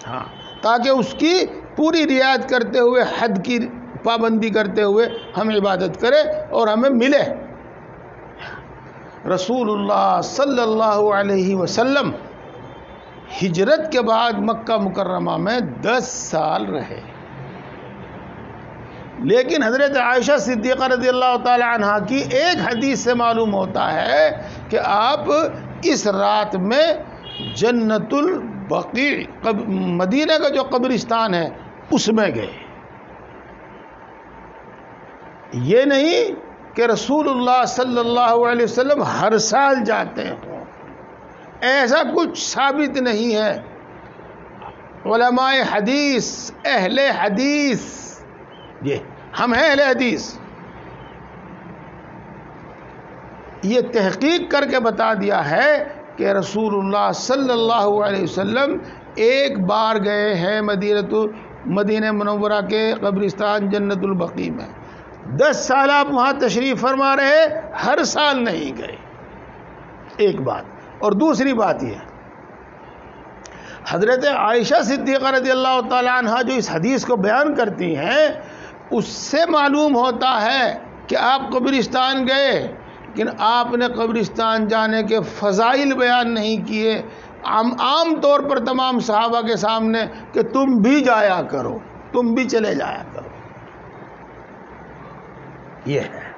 ہاں، تاکہ اس کی پوری رعایت کرتے ہوئے، حد کی پابندی کرتے ہوئے ہم عبادت کریں اور ہمیں ملے۔ رسول اللہ صلی اللہ علیہ وسلم ہجرت کے بعد مکہ مکرمہ میں 10 سال رہے، لیکن حضرت عائشہ صدیقہ رضی اللہ تعالی عنہا کی ایک حدیث سے معلوم ہوتا ہے کہ آپ اس رات میں جنت البقیع، مدینہ کا جو قبرستان ہے، اس میں گئے۔ یہ نہیں کہ رسول اللہ صلی اللہ علیہ وسلم ہر سال جاتے ہوں، ایسا کچھ ثابت نہیں ہے۔ علماء حدیث، اہل حدیث، یہ ہم ہیں اہل حدیث، یہ تحقیق کر کے بتا دیا ہے کہ رسول اللہ صلی اللہ علیہ وسلم ایک بار گئے ہیں مدینہ منورہ کے قبرستان جنت البقیع میں۔ 10 سال آپ وہاں تشریف فرما رہے، ہر سال نہیں گئے، ایک بات۔ اور دوسری بات یہ، حضرت عائشہ صدیقہ رضی اللہ تعالی عنہا جو اس حدیث کو بیان کرتی ہیں، اس سے معلوم ہوتا ہے کہ آپ قبرستان گئے، لیکن آپ نے قبرستان جانے کے فضائل بیان نہیں کیے، عام طور پر تمام صحابہ کے سامنے کہ تم بھی جایا کرو، تم بھی چلے جایا کرو۔ یہ ہے،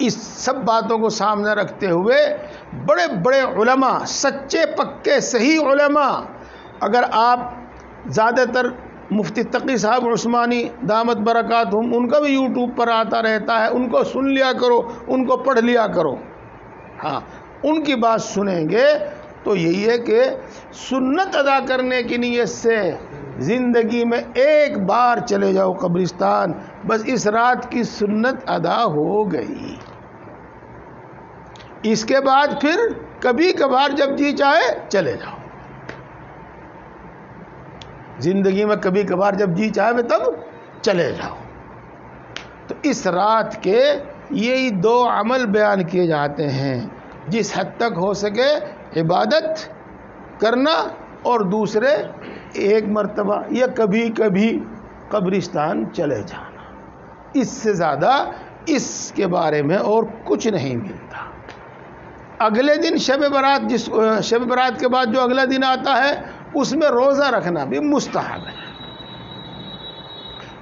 اس سب باتوں کو سامنے رکھتے ہوئے بڑے بڑے علماء، سچے پکے صحیح علماء، اگر آپ زیادہ تر مفتی تقی صاحب عثمانی دامت برکاتہم، ان کا بھی یوٹیوب پر آتا رہتا ہے، ان کو سن لیا کرو، ان کو پڑھ لیا کرو۔ ہاں، ان کی بات سنیں گے تو یہی ہے کہ سنت ادا کرنے کی نیت سے زندگی میں ایک بار چلے جاؤ قبرستان، بس اس رات کی سنت ادا ہو گئی۔ اس کے بعد پھر کبھی کبھار جب جی چاہے چلے جاؤ، زندگی میں کبھی کبھار جب جی چاہے تب چلے جاؤ۔ تو اس رات کے یہی 2 عمل بیان کیے جاتے ہیں، جس حد تک ہو سکے عبادت کرنا، اور دوسرے ایک مرتبہ یا کبھی کبھی قبرستان چلے جانا۔ اس سے زیادہ اس کے بارے میں اور کچھ نہیں ملتا۔ اگلے دن شب برات کے بعد جو اگلا دن آتا ہے، اس میں روزہ رکھنا بھی مستحب ہے۔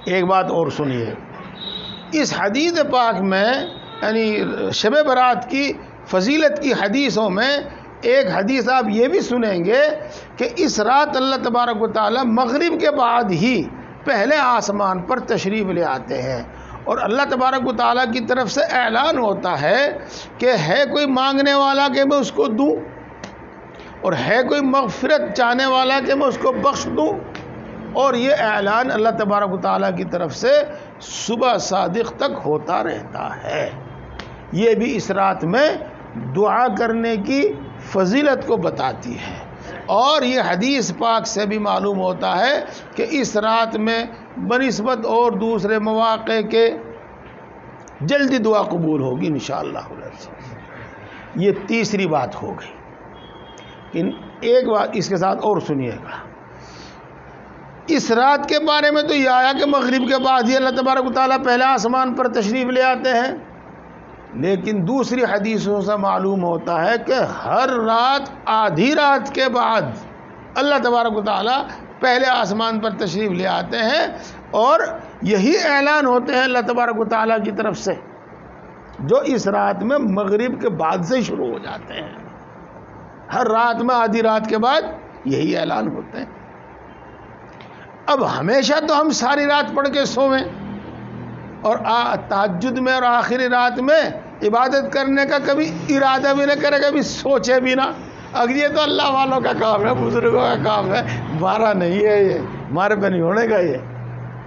ایک بات اور سنیے، اس حدیث پاک میں، یعنی شب برات کی فضیلت کی حدیثوں میں ایک حدیث آپ یہ بھی سنیں گے کہ اس رات اللہ تبارک و تعالی مغرب کے بعد ہی پہلے آسمان پر تشریف لے آتے ہیں، اور اللہ تبارک و تعالیٰ کی طرف سے اعلان ہوتا ہے کہ ہے کوئی مانگنے والا کہ میں اس کو دوں، اور ہے کوئی مغفرت چاہنے والا کہ میں اس کو بخش دوں۔ اور یہ اعلان اللہ تبارک و تعالیٰ کی طرف سے صبح صادق تک ہوتا رہتا ہے۔ یہ بھی اس رات میں دعا کرنے کی فضیلت کو بتاتی ہے۔ اور یہ حدیث پاک سے بھی معلوم ہوتا ہے کہ اس رات میں بنسبت اور دوسرے مواقع کے جلدی دعا قبول ہوگی انشاءاللہ۔ یہ تیسری بات ہو گئی۔ ایک بات اس کے ساتھ اور سنیے گا، اس رات کے بارے میں تو یہ آیا کہ مغرب کے بعد ہی اللہ تبارک و تعالیٰ پہلے آسمان پر تشریف لے آتے ہیں، لیکن دوسری حدیثوں سے معلوم ہوتا ہے کہ ہر رات آدھی رات کے بعد اللہ تبارک و تعالیٰ پہلے آسمان پر تشریف لے آتے ہیں، اور یہی اعلان ہوتے ہیں اللہ تبارک و تعالیٰ کی طرف سے جو اس رات میں مغرب کے بعد سے شروع ہو جاتے ہیں۔ ہر رات میں آدھی رات کے بعد یہی اعلان ہوتے ہیں۔ اب ہمیشہ تو ہم ساری رات پڑھ کے سوئیں اور تہجد میں اور آخری رات میں عبادت کرنے کا کبھی ارادہ بھی نہ کرے، کبھی سوچے بھی نہ، اگر یہ تو اللہ والوں کا کام ہے، بزرگوں کا کام ہے، ہمارا نہیں ہے، یہ ہمارے پہ نہیں ہونے کا، یہ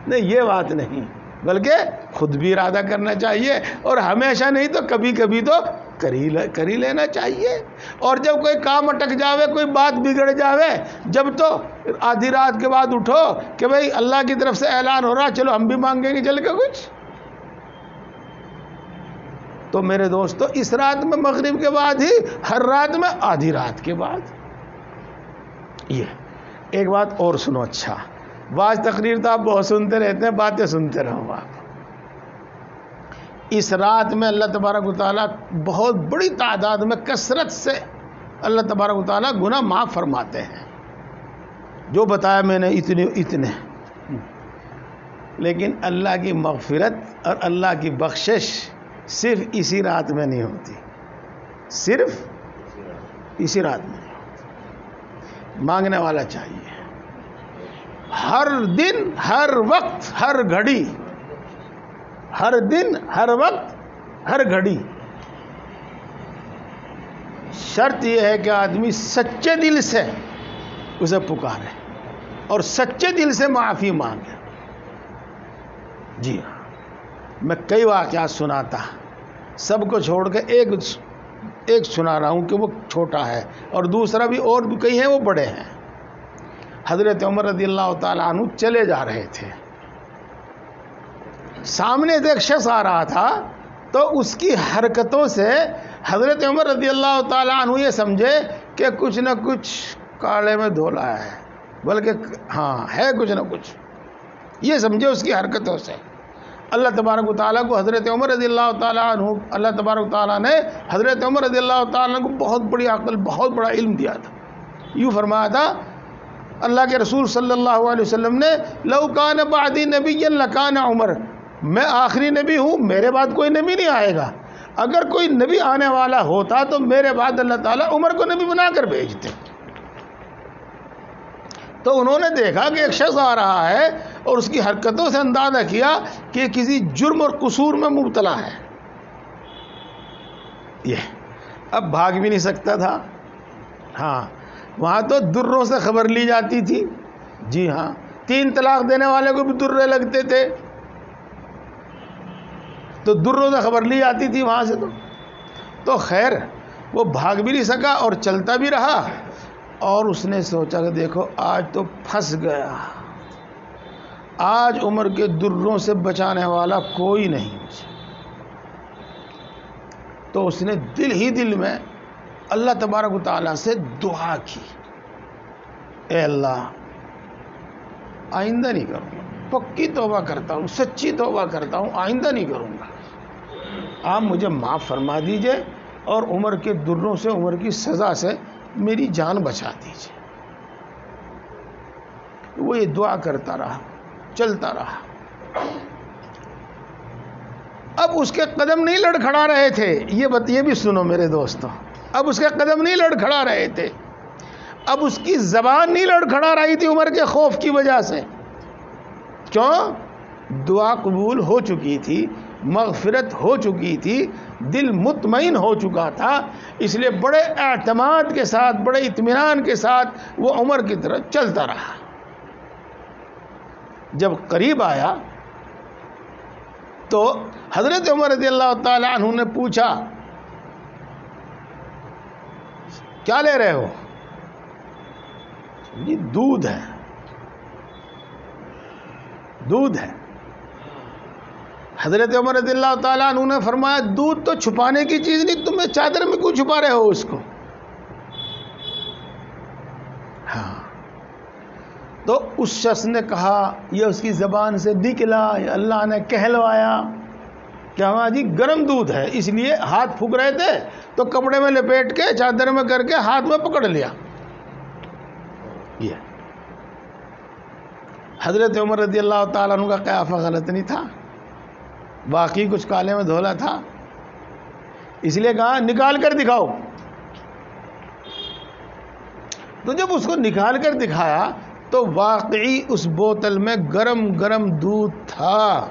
نہیں، یہ بات نہیں، بلکہ خود بھی ارادہ کرنا چاہیے، اور ہمیشہ نہیں تو کبھی کبھی تو کر ہی لینا چاہیے۔ اور جب کوئی کام اٹک جاوے، کوئی بات بگڑ جاوے، جب تو آدھی رات کے بعد اٹھو کہ بھئی اللہ کی طرف سے اعلان ہو رہا، چلو ہم بھی مانگیں گے چل کے کچھ۔ تو میرے دوستو، اس رات میں مغرب کے بعد ہی، ہر رات میں آدھی رات کے بعد۔ یہ ایک بات اور سنو، اچھا بعض تقریر تو آپ بہت سنتے رہتے ہیں، باتیں سنتے رہو آپ۔ اس رات میں اللہ تبارک و تعالیٰ بہت بڑی تعداد میں کثرت سے اللہ تبارک و تعالیٰ گناہ معاف فرماتے ہیں، جو بتایا میں نے اتنے، لیکن اللہ کی مغفرت اور اللہ کی بخشش صرف اسی رات میں نہیں ہوتی، صرف اسی رات میں نہیں ہوتی۔ مانگنے والا چاہیے ہر دن، ہر وقت، ہر گھڑی، ہر دن، ہر وقت، ہر گھڑی۔ شرط یہ ہے کہ آدمی سچے دل سے اسے پکارے اور سچے دل سے معافی مانگے۔ جی ہاں، میں کئی واقعات سناتا، سب کو چھوڑ کے ایک سنا رہا ہوں کہ وہ چھوٹا ہے، اور دوسرا بھی اور بھی کئی ہیں وہ بڑے ہیں۔ حضرت عمر رضی اللہ تعالیٰ عنہ چلے جا رہے تھے، سامنے سے ایک شخص آ رہا تھا، تو اس کی حرکتوں سے حضرت عمر رضی اللہ تعالیٰ عنہ یہ سمجھے کہ کچھ نہ کچھ کالے میں دھولا ہے، بلکہ ہاں ہے کچھ نہ کچھ، یہ سمجھے اس کی حرکتوں سے۔ اللہ تبارک و تعالیٰ کو حضرت عمر رضی اللہ تعالیٰ عنہ، اللہ تبارک و تعالیٰ نے حضرت عمر رضی اللہ تعالیٰ عنہ کو بہت بڑی عقل، بہت بڑا علم دیا تھا۔ یوں فرمایا تھا اللہ کے رسول صلی اللہ علیہ وسلم نے، لو کان بعدی نبی لکان عمر، میں آخری نبی ہوں، میرے بعد کوئی نبی نہیں آئے گا، اگر کوئی نبی آنے والا ہوتا تو میرے بعد اللہ تعالیٰ عمر کو نبی بنا کر بھیجتے۔ تو انہوں نے دیکھا کہ ایک شخص آ رہا ہے اور اس کی حرکتوں سے اندازہ کیا کہ کسی جرم اور قصور میں مبتلا ہے۔ یہ اب بھاگ بھی نہیں سکتا تھا، ہاں وہاں تو دروں سے خبر لی جاتی تھی، جی ہاں 3 طلاق دینے والے کو بھی درے لگتے تھے، تو دروں سے خبر لی جاتی تھی وہاں سے۔ تو خیر وہ بھاگ بھی نہیں سکا اور چلتا بھی رہا، اور اس نے سوچا کہ دیکھو آج تو پھنس گیا، آج عمر کے دروں سے بچانے والا کوئی نہیں مجھے۔ تو اس نے دل ہی دل میں اللہ تبارک و تعالیٰ سے دعا کی، اے اللہ آئندہ نہیں کروں گا، پکی توبہ کرتا ہوں، سچی توبہ کرتا ہوں، آئندہ نہیں کروں گا، آپ مجھے معاف فرما دیجئے اور عمر کے دروں سے، عمر کی سزا سے میری جان بچا دیجئے۔ وہ یہ دعا کرتا رہا، چلتا رہا۔ اب اس کے قدم نہیں لڑکھڑا رہے تھے، یہ بھی سنو میرے دوستو، اب اس کے قدم نہیں لڑکھڑا رہے تھے، اب اس کی زبان نہیں لڑکھڑا رہی تھی عمر کے خوف کی وجہ سے۔ کیوں؟ دعا قبول ہو چکی تھی، مغفرت ہو چکی تھی، دل مطمئن ہو چکا تھا، اس لیے بڑے اعتماد کے ساتھ، بڑے اطمینان کے ساتھ وہ عمر کی طرف چلتا رہا۔ جب قریب آیا تو حضرت عمر رضی اللہ تعالی عنہ نے پوچھا کیا لے رہے ہو؟ جی دودھ ہے، دودھ ہے۔ حضرت عمر رضی اللہ تعالیٰ عنہ نے فرمایا دودھ تو چھپانے کی چیز نہیں، تمہیں چادر میں کیوں چھپا رہے ہو اس کو؟ ہاں، تو اس شخص نے کہا، یہ اس کی زبان سے نکلا، اللہ نے کہلوایا کہ ہاں جی گرم دودھ ہے، اس لیے ہاتھ پھونک رہے تھے تو کپڑے میں لپیٹ کے چادر میں کر کے ہاتھ میں پکڑ لیا۔ یہ حضرت عمر رضی اللہ تعالیٰ عنہ کا قیافہ غلط نہیں تھا، باقی کچھ کالے میں دھولا تھا، اس لیے کہا نکال کر دکھاؤ۔ تو جب اس کو نکال کر دکھایا تو واقعی اس بوتل میں گرم گرم دودھ تھا،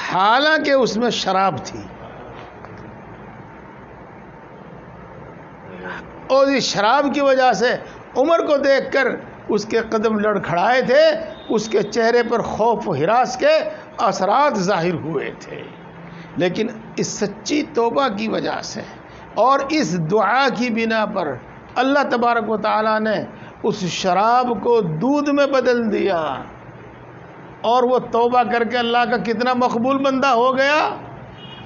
حالانکہ اس میں شراب تھی، اور اس شراب کی وجہ سے عمر کو دیکھ کر اس کے قدم لڑکھڑائے تھے، اس کے چہرے پر خوف و ہراس کے اثرات ظاہر ہوئے تھے، لیکن اس سچی توبہ کی وجہ سے اور اس دعا کی بنا پر اللہ تبارک و تعالیٰ نے اس شراب کو دودھ میں بدل دیا، اور وہ توبہ کر کے اللہ کا کتنا مقبول بندہ ہو گیا۔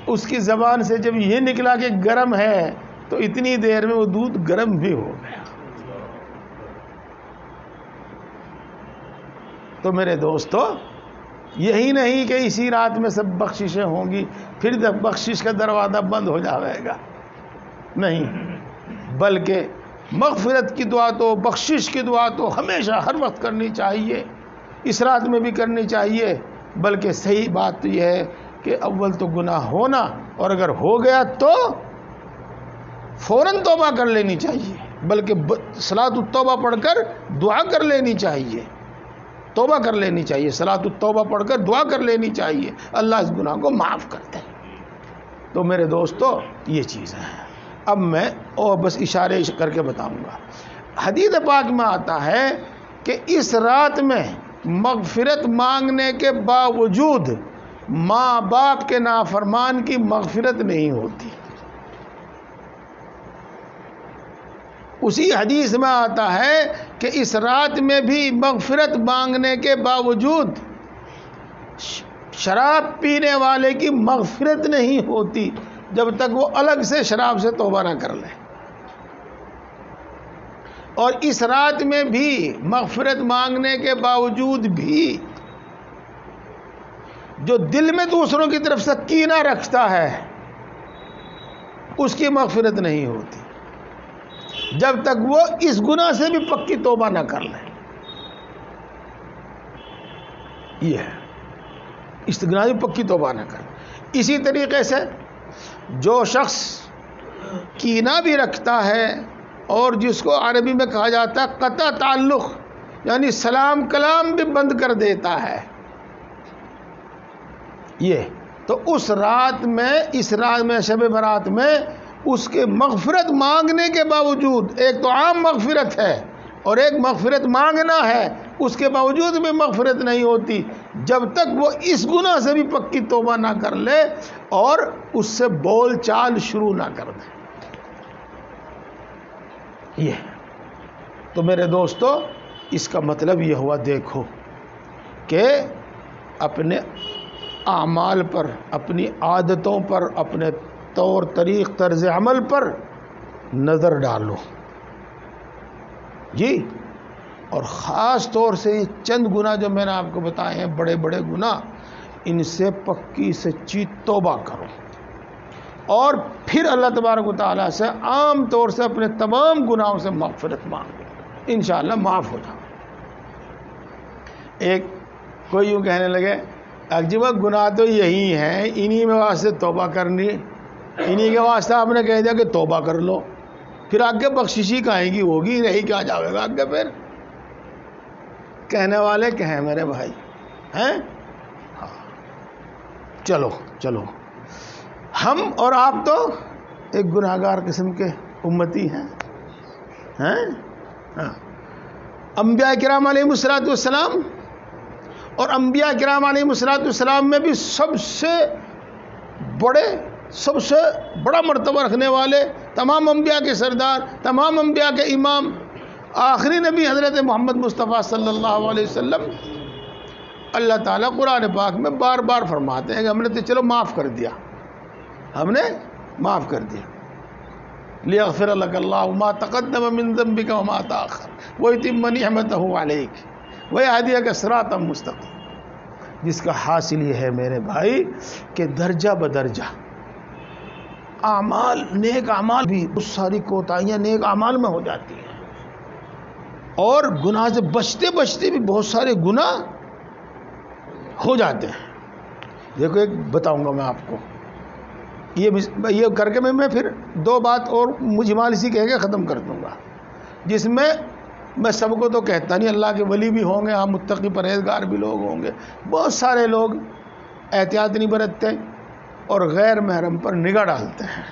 اس کی زبان سے جب یہ نکلا کہ گرم ہے تو اتنی دیر میں وہ دودھ گرم بھی ہو گیا۔ تو میرے دوستو، یہی نہیں کہ اسی رات میں سب بخششیں ہوں گی، پھر بخشش کا دروازہ بند ہو جائے گا، نہیں، بلکہ مغفرت کی دعا تو، بخشش کی دعا تو ہمیشہ ہر وقت کرنی چاہیے، اس رات میں بھی کرنی چاہیے۔ بلکہ صحیح بات تو یہ ہے کہ اول تو گناہ ہونا، اور اگر ہو گیا تو فوراً توبہ کر لینی چاہیے، بلکہ صلاۃ التوبہ پڑھ کر دعا کر لینی چاہیے، توبہ کر لینی چاہیے، صلاۃ التوبہ پڑھ کر دعا کر لینی چاہیے، اللہ اس گناہ کو معاف کرتے ہیں۔ تو میرے دوستو، یہ چیزیں ہیں۔ اب میں اور بس اشارے کر کے بتاؤں گا۔ حدیث پاک میں آتا ہے کہ اس رات میں مغفرت مانگنے کے باوجود ماں باپ کے نافرمان کی مغفرت نہیں ہوتی۔ اسی حدیث میں آتا ہے کہ اس رات میں بھی مغفرت مانگنے کے باوجود شراب پینے والے کی مغفرت نہیں ہوتی جب تک وہ الگ سے شراب سے توبہ نہ کر لے، اور اس رات میں بھی مغفرت مانگنے کے باوجود بھی جو دل میں دوسروں کی طرف سے کینہ رکھتا ہے اس کی مغفرت نہیں ہوتی جب تک وہ اس گناہ سے بھی پکی توبہ نہ کر لے۔ یہ ہے، اس گناہ سے پکی توبہ نہ کر لے۔ اسی طریقے سے جو شخص کینہ بھی رکھتا ہے اور جس کو عربی میں کہا جاتا ہے قطع تعلق، یعنی سلام کلام بھی بند کر دیتا ہے، یہ تو اس رات میں شب برات میں اس کے مغفرت مانگنے کے باوجود، ایک تو عام مغفرت ہے اور ایک مغفرت مانگنا ہے، اس کے باوجود بھی مغفرت نہیں ہوتی جب تک وہ اس گناہ سے بھی پکی توبہ نہ کر لے اور اس سے بول چال شروع نہ کر دے۔ یہ تو میرے دوستو، اس کا مطلب یہ ہوا، دیکھو کہ اپنے اعمال پر، اپنی عادتوں پر، اپنے طور طریق طرز عمل پر نظر ڈالو جی، اور خاص طور سے یہ چند گناہ جو میں نے آپ کو بتائے ہیں، بڑے بڑے گناہ، ان سے پکی سچی توبہ کرو، اور پھر اللہ تبارک و تعالیٰ سے عام طور سے اپنے تمام گناہوں سے مغفرت مانگو، انشاءاللہ معاف ہو جاؤ۔ ایک کوئی یوں کہنے لگے، عجیبہ گناہ تو یہی ہیں، انہی میں واسطے توبہ کرنی، انہی کے واسطے آپ نے کہہ دیا کہ توبہ کر لو، پھر آگے بخششی کہیں گی ہوگی نہیں، کیا جاوے گا آگے؟ پھر کہنے والے کہیں میرے بھائی ہیں، چلو چلو، ہم اور آپ تو ایک گناہگار قسم کے امتی ہیں، انبیاء کرام علیہ السلام اور انبیاء کرام علیہ السلام میں بھی سب سے بڑا مرتبہ رکھنے والے، تمام انبیاء کے سردار، تمام انبیاء کے امام آخری نبی حضرت محمد مصطفیٰ صلی اللہ علیہ وسلم اللہ تعالیٰ قرآن پاک میں بار بار فرماتے ہیں کہ ہم نے تو چلو معاف کر دیا، ہم نے معاف کر دیا، لیغفر لک اللہ ما تقدم من ذنبک وما تاخر ویتم نعمتہ علیک ویہدیک صراطا مستقیما، جس کا حاصل یہ ہے میرے بھائی کہ درجہ بدرجہ اعمال، نیک اعمال بھی بہت ساری کوتاہیاں نیک اعمال میں ہو جاتی ہیں، اور گناہ سے بچتے بچتے بھی بہت سارے گناہ ہو جاتے ہیں۔ دیکھو ایک بتاؤں گا میں آپ کو، یہ کر کے میں پھر دو بات اور مجمل اسی کہہ کے ختم کر دوں گا، جس میں میں سب کو تو کہتا نہیں، اللہ کے ولی بھی ہوں گے، ہاں متقی پرہیزگار بھی لوگ ہوں گے، بہت سارے لوگ احتیاط نہیں برتتے اور غیر محرم پر نگاہ ڈالتے ہیں۔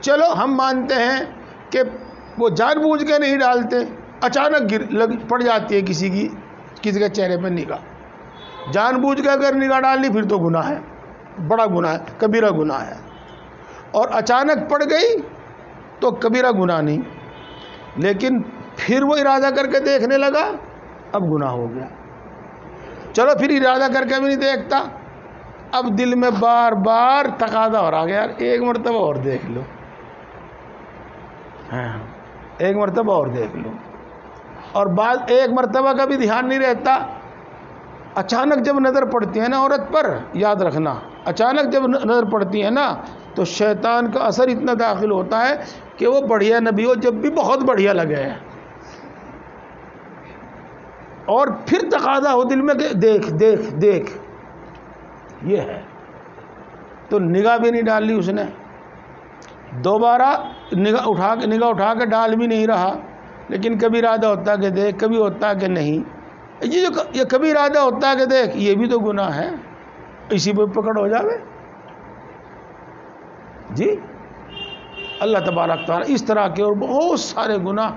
چلو ہم مانتے ہیں کہ وہ جان بوجھ کے نہیں ڈالتے، اچانک پڑ جاتی ہے کسی کے چہرے پہ نگاہ، جان بوجھ کے اگر نگاہ ڈال لی پھر تو گناہ ہے، بڑا گناہ ہے، کبیرہ گناہ ہے، اور اچانک پڑ گئی تو کبیرہ گناہ نہیں، لیکن پھر وہ ارادہ کر کے دیکھنے لگا، اب گناہ ہو گیا۔ چلو پھر ارادہ کر کے بھی نہیں دیکھتا، اب دل میں بار بار تقاضا ہو رہا ہے یار ایک مرتبہ اور دیکھ لو، ہاں ایک مرتبہ اور دیکھ لو، اور بعد ایک مرتبہ کا بھی دھیان نہیں رہتا، اچانک جب نظر پڑتی ہے نا عورت پر، یاد رکھنا اچانک جب نظر پڑتی ہے نا تو شیطان کا اثر اتنا داخل ہوتا ہے کہ وہ بڑھیا نبی ہو جب بھی بہت بڑھیا لگے، اور پھر تقاضا ہو دل میں کہ دیکھ دیکھ دیکھ، یہ ہے تو نگاہ بھی نہیں ڈال لی اس نے، دوبارہ نگاہ اٹھا کے ڈال بھی نہیں رہا، لیکن کبھی ارادہ ہوتا ہے کہ دیکھ، کبھی ہوتا ہے کہ نہیں، یہ کبھی ارادہ ہوتا ہے کہ دیکھ، یہ بھی تو گناہ ہے، اسی پہ پکڑ ہو جاوے جی۔ اللہ تبارک تعالیٰ اس طرح کے اور بہت سارے گناہ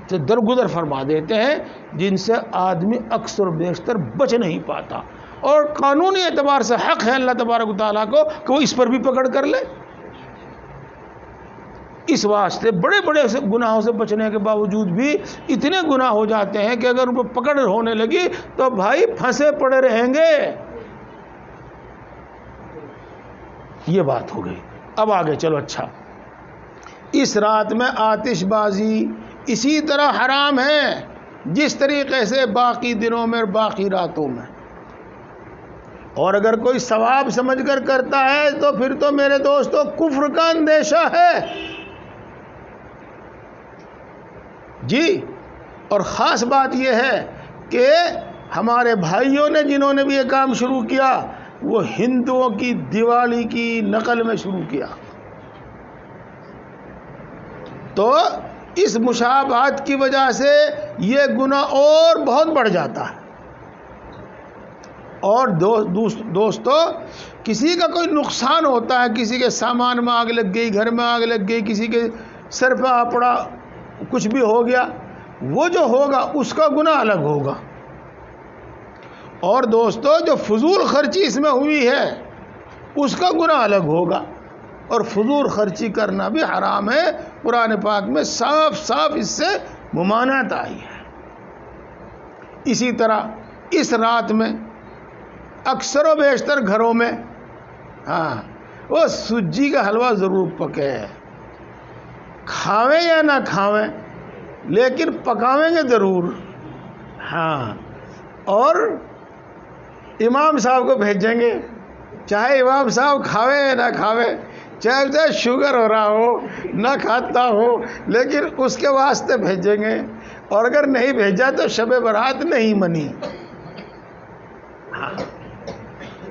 سے درگزر فرما دیتے ہیں جن سے آدمی اکثر و بیشتر بچ نہیں پاتا، اور قانونی اعتبار سے حق ہے اللہ تبارک تعالیٰ کو کہ وہ اس پر بھی پکڑ کر لے۔ اس واسطے بڑے بڑے گناہوں سے بچنے کے باوجود بھی اتنے گناہ ہو جاتے ہیں کہ اگر ان پر پکڑ ہونے لگی تو بھائی پھنسے پڑے رہیں گے۔ یہ بات ہو گئی، اب آگے چلو۔ اچھا، اس رات میں آتش بازی اسی طرح حرام ہے جس طریقے سے باقی دنوں میں اور باقی راتوں میں، اور اگر کوئی ثواب سمجھ کر کرتا ہے تو پھر تو میرے دوستو کفر کا اندیشہ ہے جی۔ اور خاص بات یہ ہے کہ ہمارے بھائیوں نے جنہوں نے بھی یہ کام شروع کیا وہ ہندوؤں کی دیوالی کی نقل میں شروع کیا، تو اس مشابہت کی وجہ سے یہ گناہ اور بہت بڑھ جاتا ہے۔ اور دوستو کسی کا کوئی نقصان ہوتا ہے، کسی کے سامان میں آگ لگ گئی، گھر میں آگ لگ گئی، کسی کے سر پہ آ پڑا، کچھ بھی ہو گیا، وہ جو ہوگا اس کا گناہ الگ ہوگا، اور دوستو جو فضول خرچی اس میں ہوئی ہے اس کا گناہ الگ ہوگا، اور فضول خرچی کرنا بھی حرام ہے، قرآن پاک میں صاف صاف اس سے ممانعت آئی ہے۔ اسی طرح اس رات میں اکثر و بیشتر گھروں میں وہ سوجی کا حلوہ ضرور پکے، کھاویں یا نہ کھاویں لیکن پکاویں گے ضرور، اور امام صاحب کو بھیجیں گے، چاہے امام صاحب کھاویں یا نہ کھاویں، چاہے شوگر ہو رہا ہو نہ کھاتا ہو، لیکن اس کے واسطے بھیجیں گے، اور اگر نہیں بھیجا تو شب برات نہیں منی۔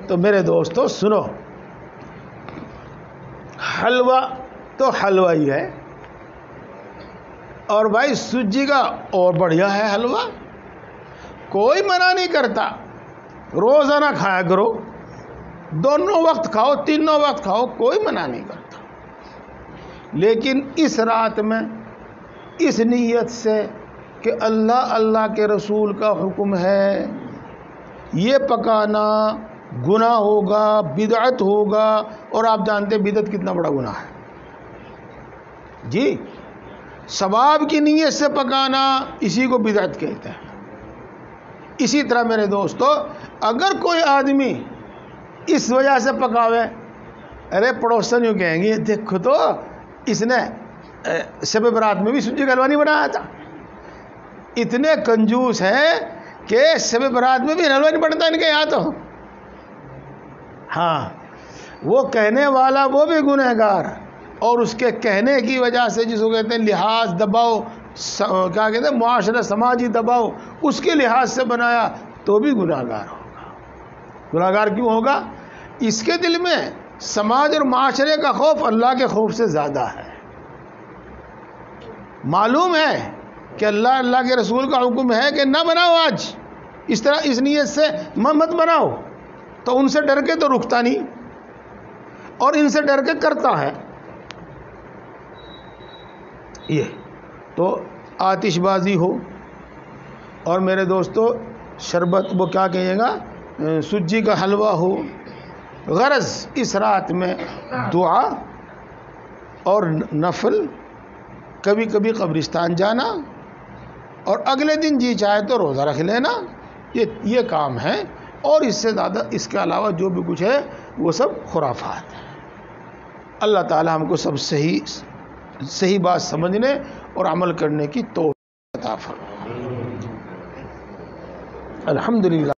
تو میرے دوستو سنو، حلوہ تو حلوہ ہی ہے، اور بھائی سوجی کا اور بڑھیا ہے حلوہ، کوئی منع نہیں کرتا، روزانہ کھایا کرو، دونوں وقت کھاؤ، تینوں وقت کھاؤ، کوئی منع نہیں کرتا، لیکن اس رات میں اس نیت سے کہ اللہ کے رسول کا حکم ہے، یہ پکانا گناہ ہوگا، بدعت ہوگا، اور آپ جانتے ہیں بدعت کتنا بڑا گناہ ہے جی۔ ثواب کی نیت سے پکانا، اسی کو بدعت کہتے ہیں۔ اسی طرح میرے دوستو، اگر کوئی آدمی اس وجہ سے پکاوے، ارے پڑوسن یوں کہیں گے دیکھو تو اس نے شب برات میں بھی سجی کا حلوہ نہیں بنایا تھا، اتنے کنجوس ہیں کہ شب برات میں بھی حلوہ نہیں بنتا ان کے یہاں تو۔ ہاں، وہ کہنے والا وہ بھی گنہگار، اور اس کے کہنے کی وجہ سے جس کو کہتے ہیں لحاظ، دباؤ، کیا کہتے ہیں معاشرہ، سماجی دباؤ، اس کے لحاظ سے بنایا تو بھی گنہگار ہوگا۔ گنہگار کیوں ہوگا؟ اس کے دل میں سماج اور معاشرے کا خوف اللہ کے خوف سے زیادہ ہے۔ معلوم ہے کہ اللہ کے رسول کا حکم ہے کہ نہ بناؤ آج، اس طرح اس نیت سے مت بناؤ، تو ان سے ڈر کے تو رکتا نہیں، اور ان سے ڈر کے کرتا ہے۔ یہ تو آتش بازی ہو، اور میرے دوستو شربت، وہ کیا کہیے گا، سجی کا حلوہ ہو، غرض اس رات میں دعا اور نفل، کبھی کبھی قبرستان جانا، اور اگلے دن جی چاہے تو روزہ رکھ لینا، یہ کام ہے، اور اس سے زیادہ اس کے علاوہ جو بھی کچھ ہے وہ سب خرافات ہیں۔ اللہ تعالی ہم کو سب صحیح بات سمجھنے اور عمل کرنے کی توفیق عطا فرمائے۔ الحمدللہ۔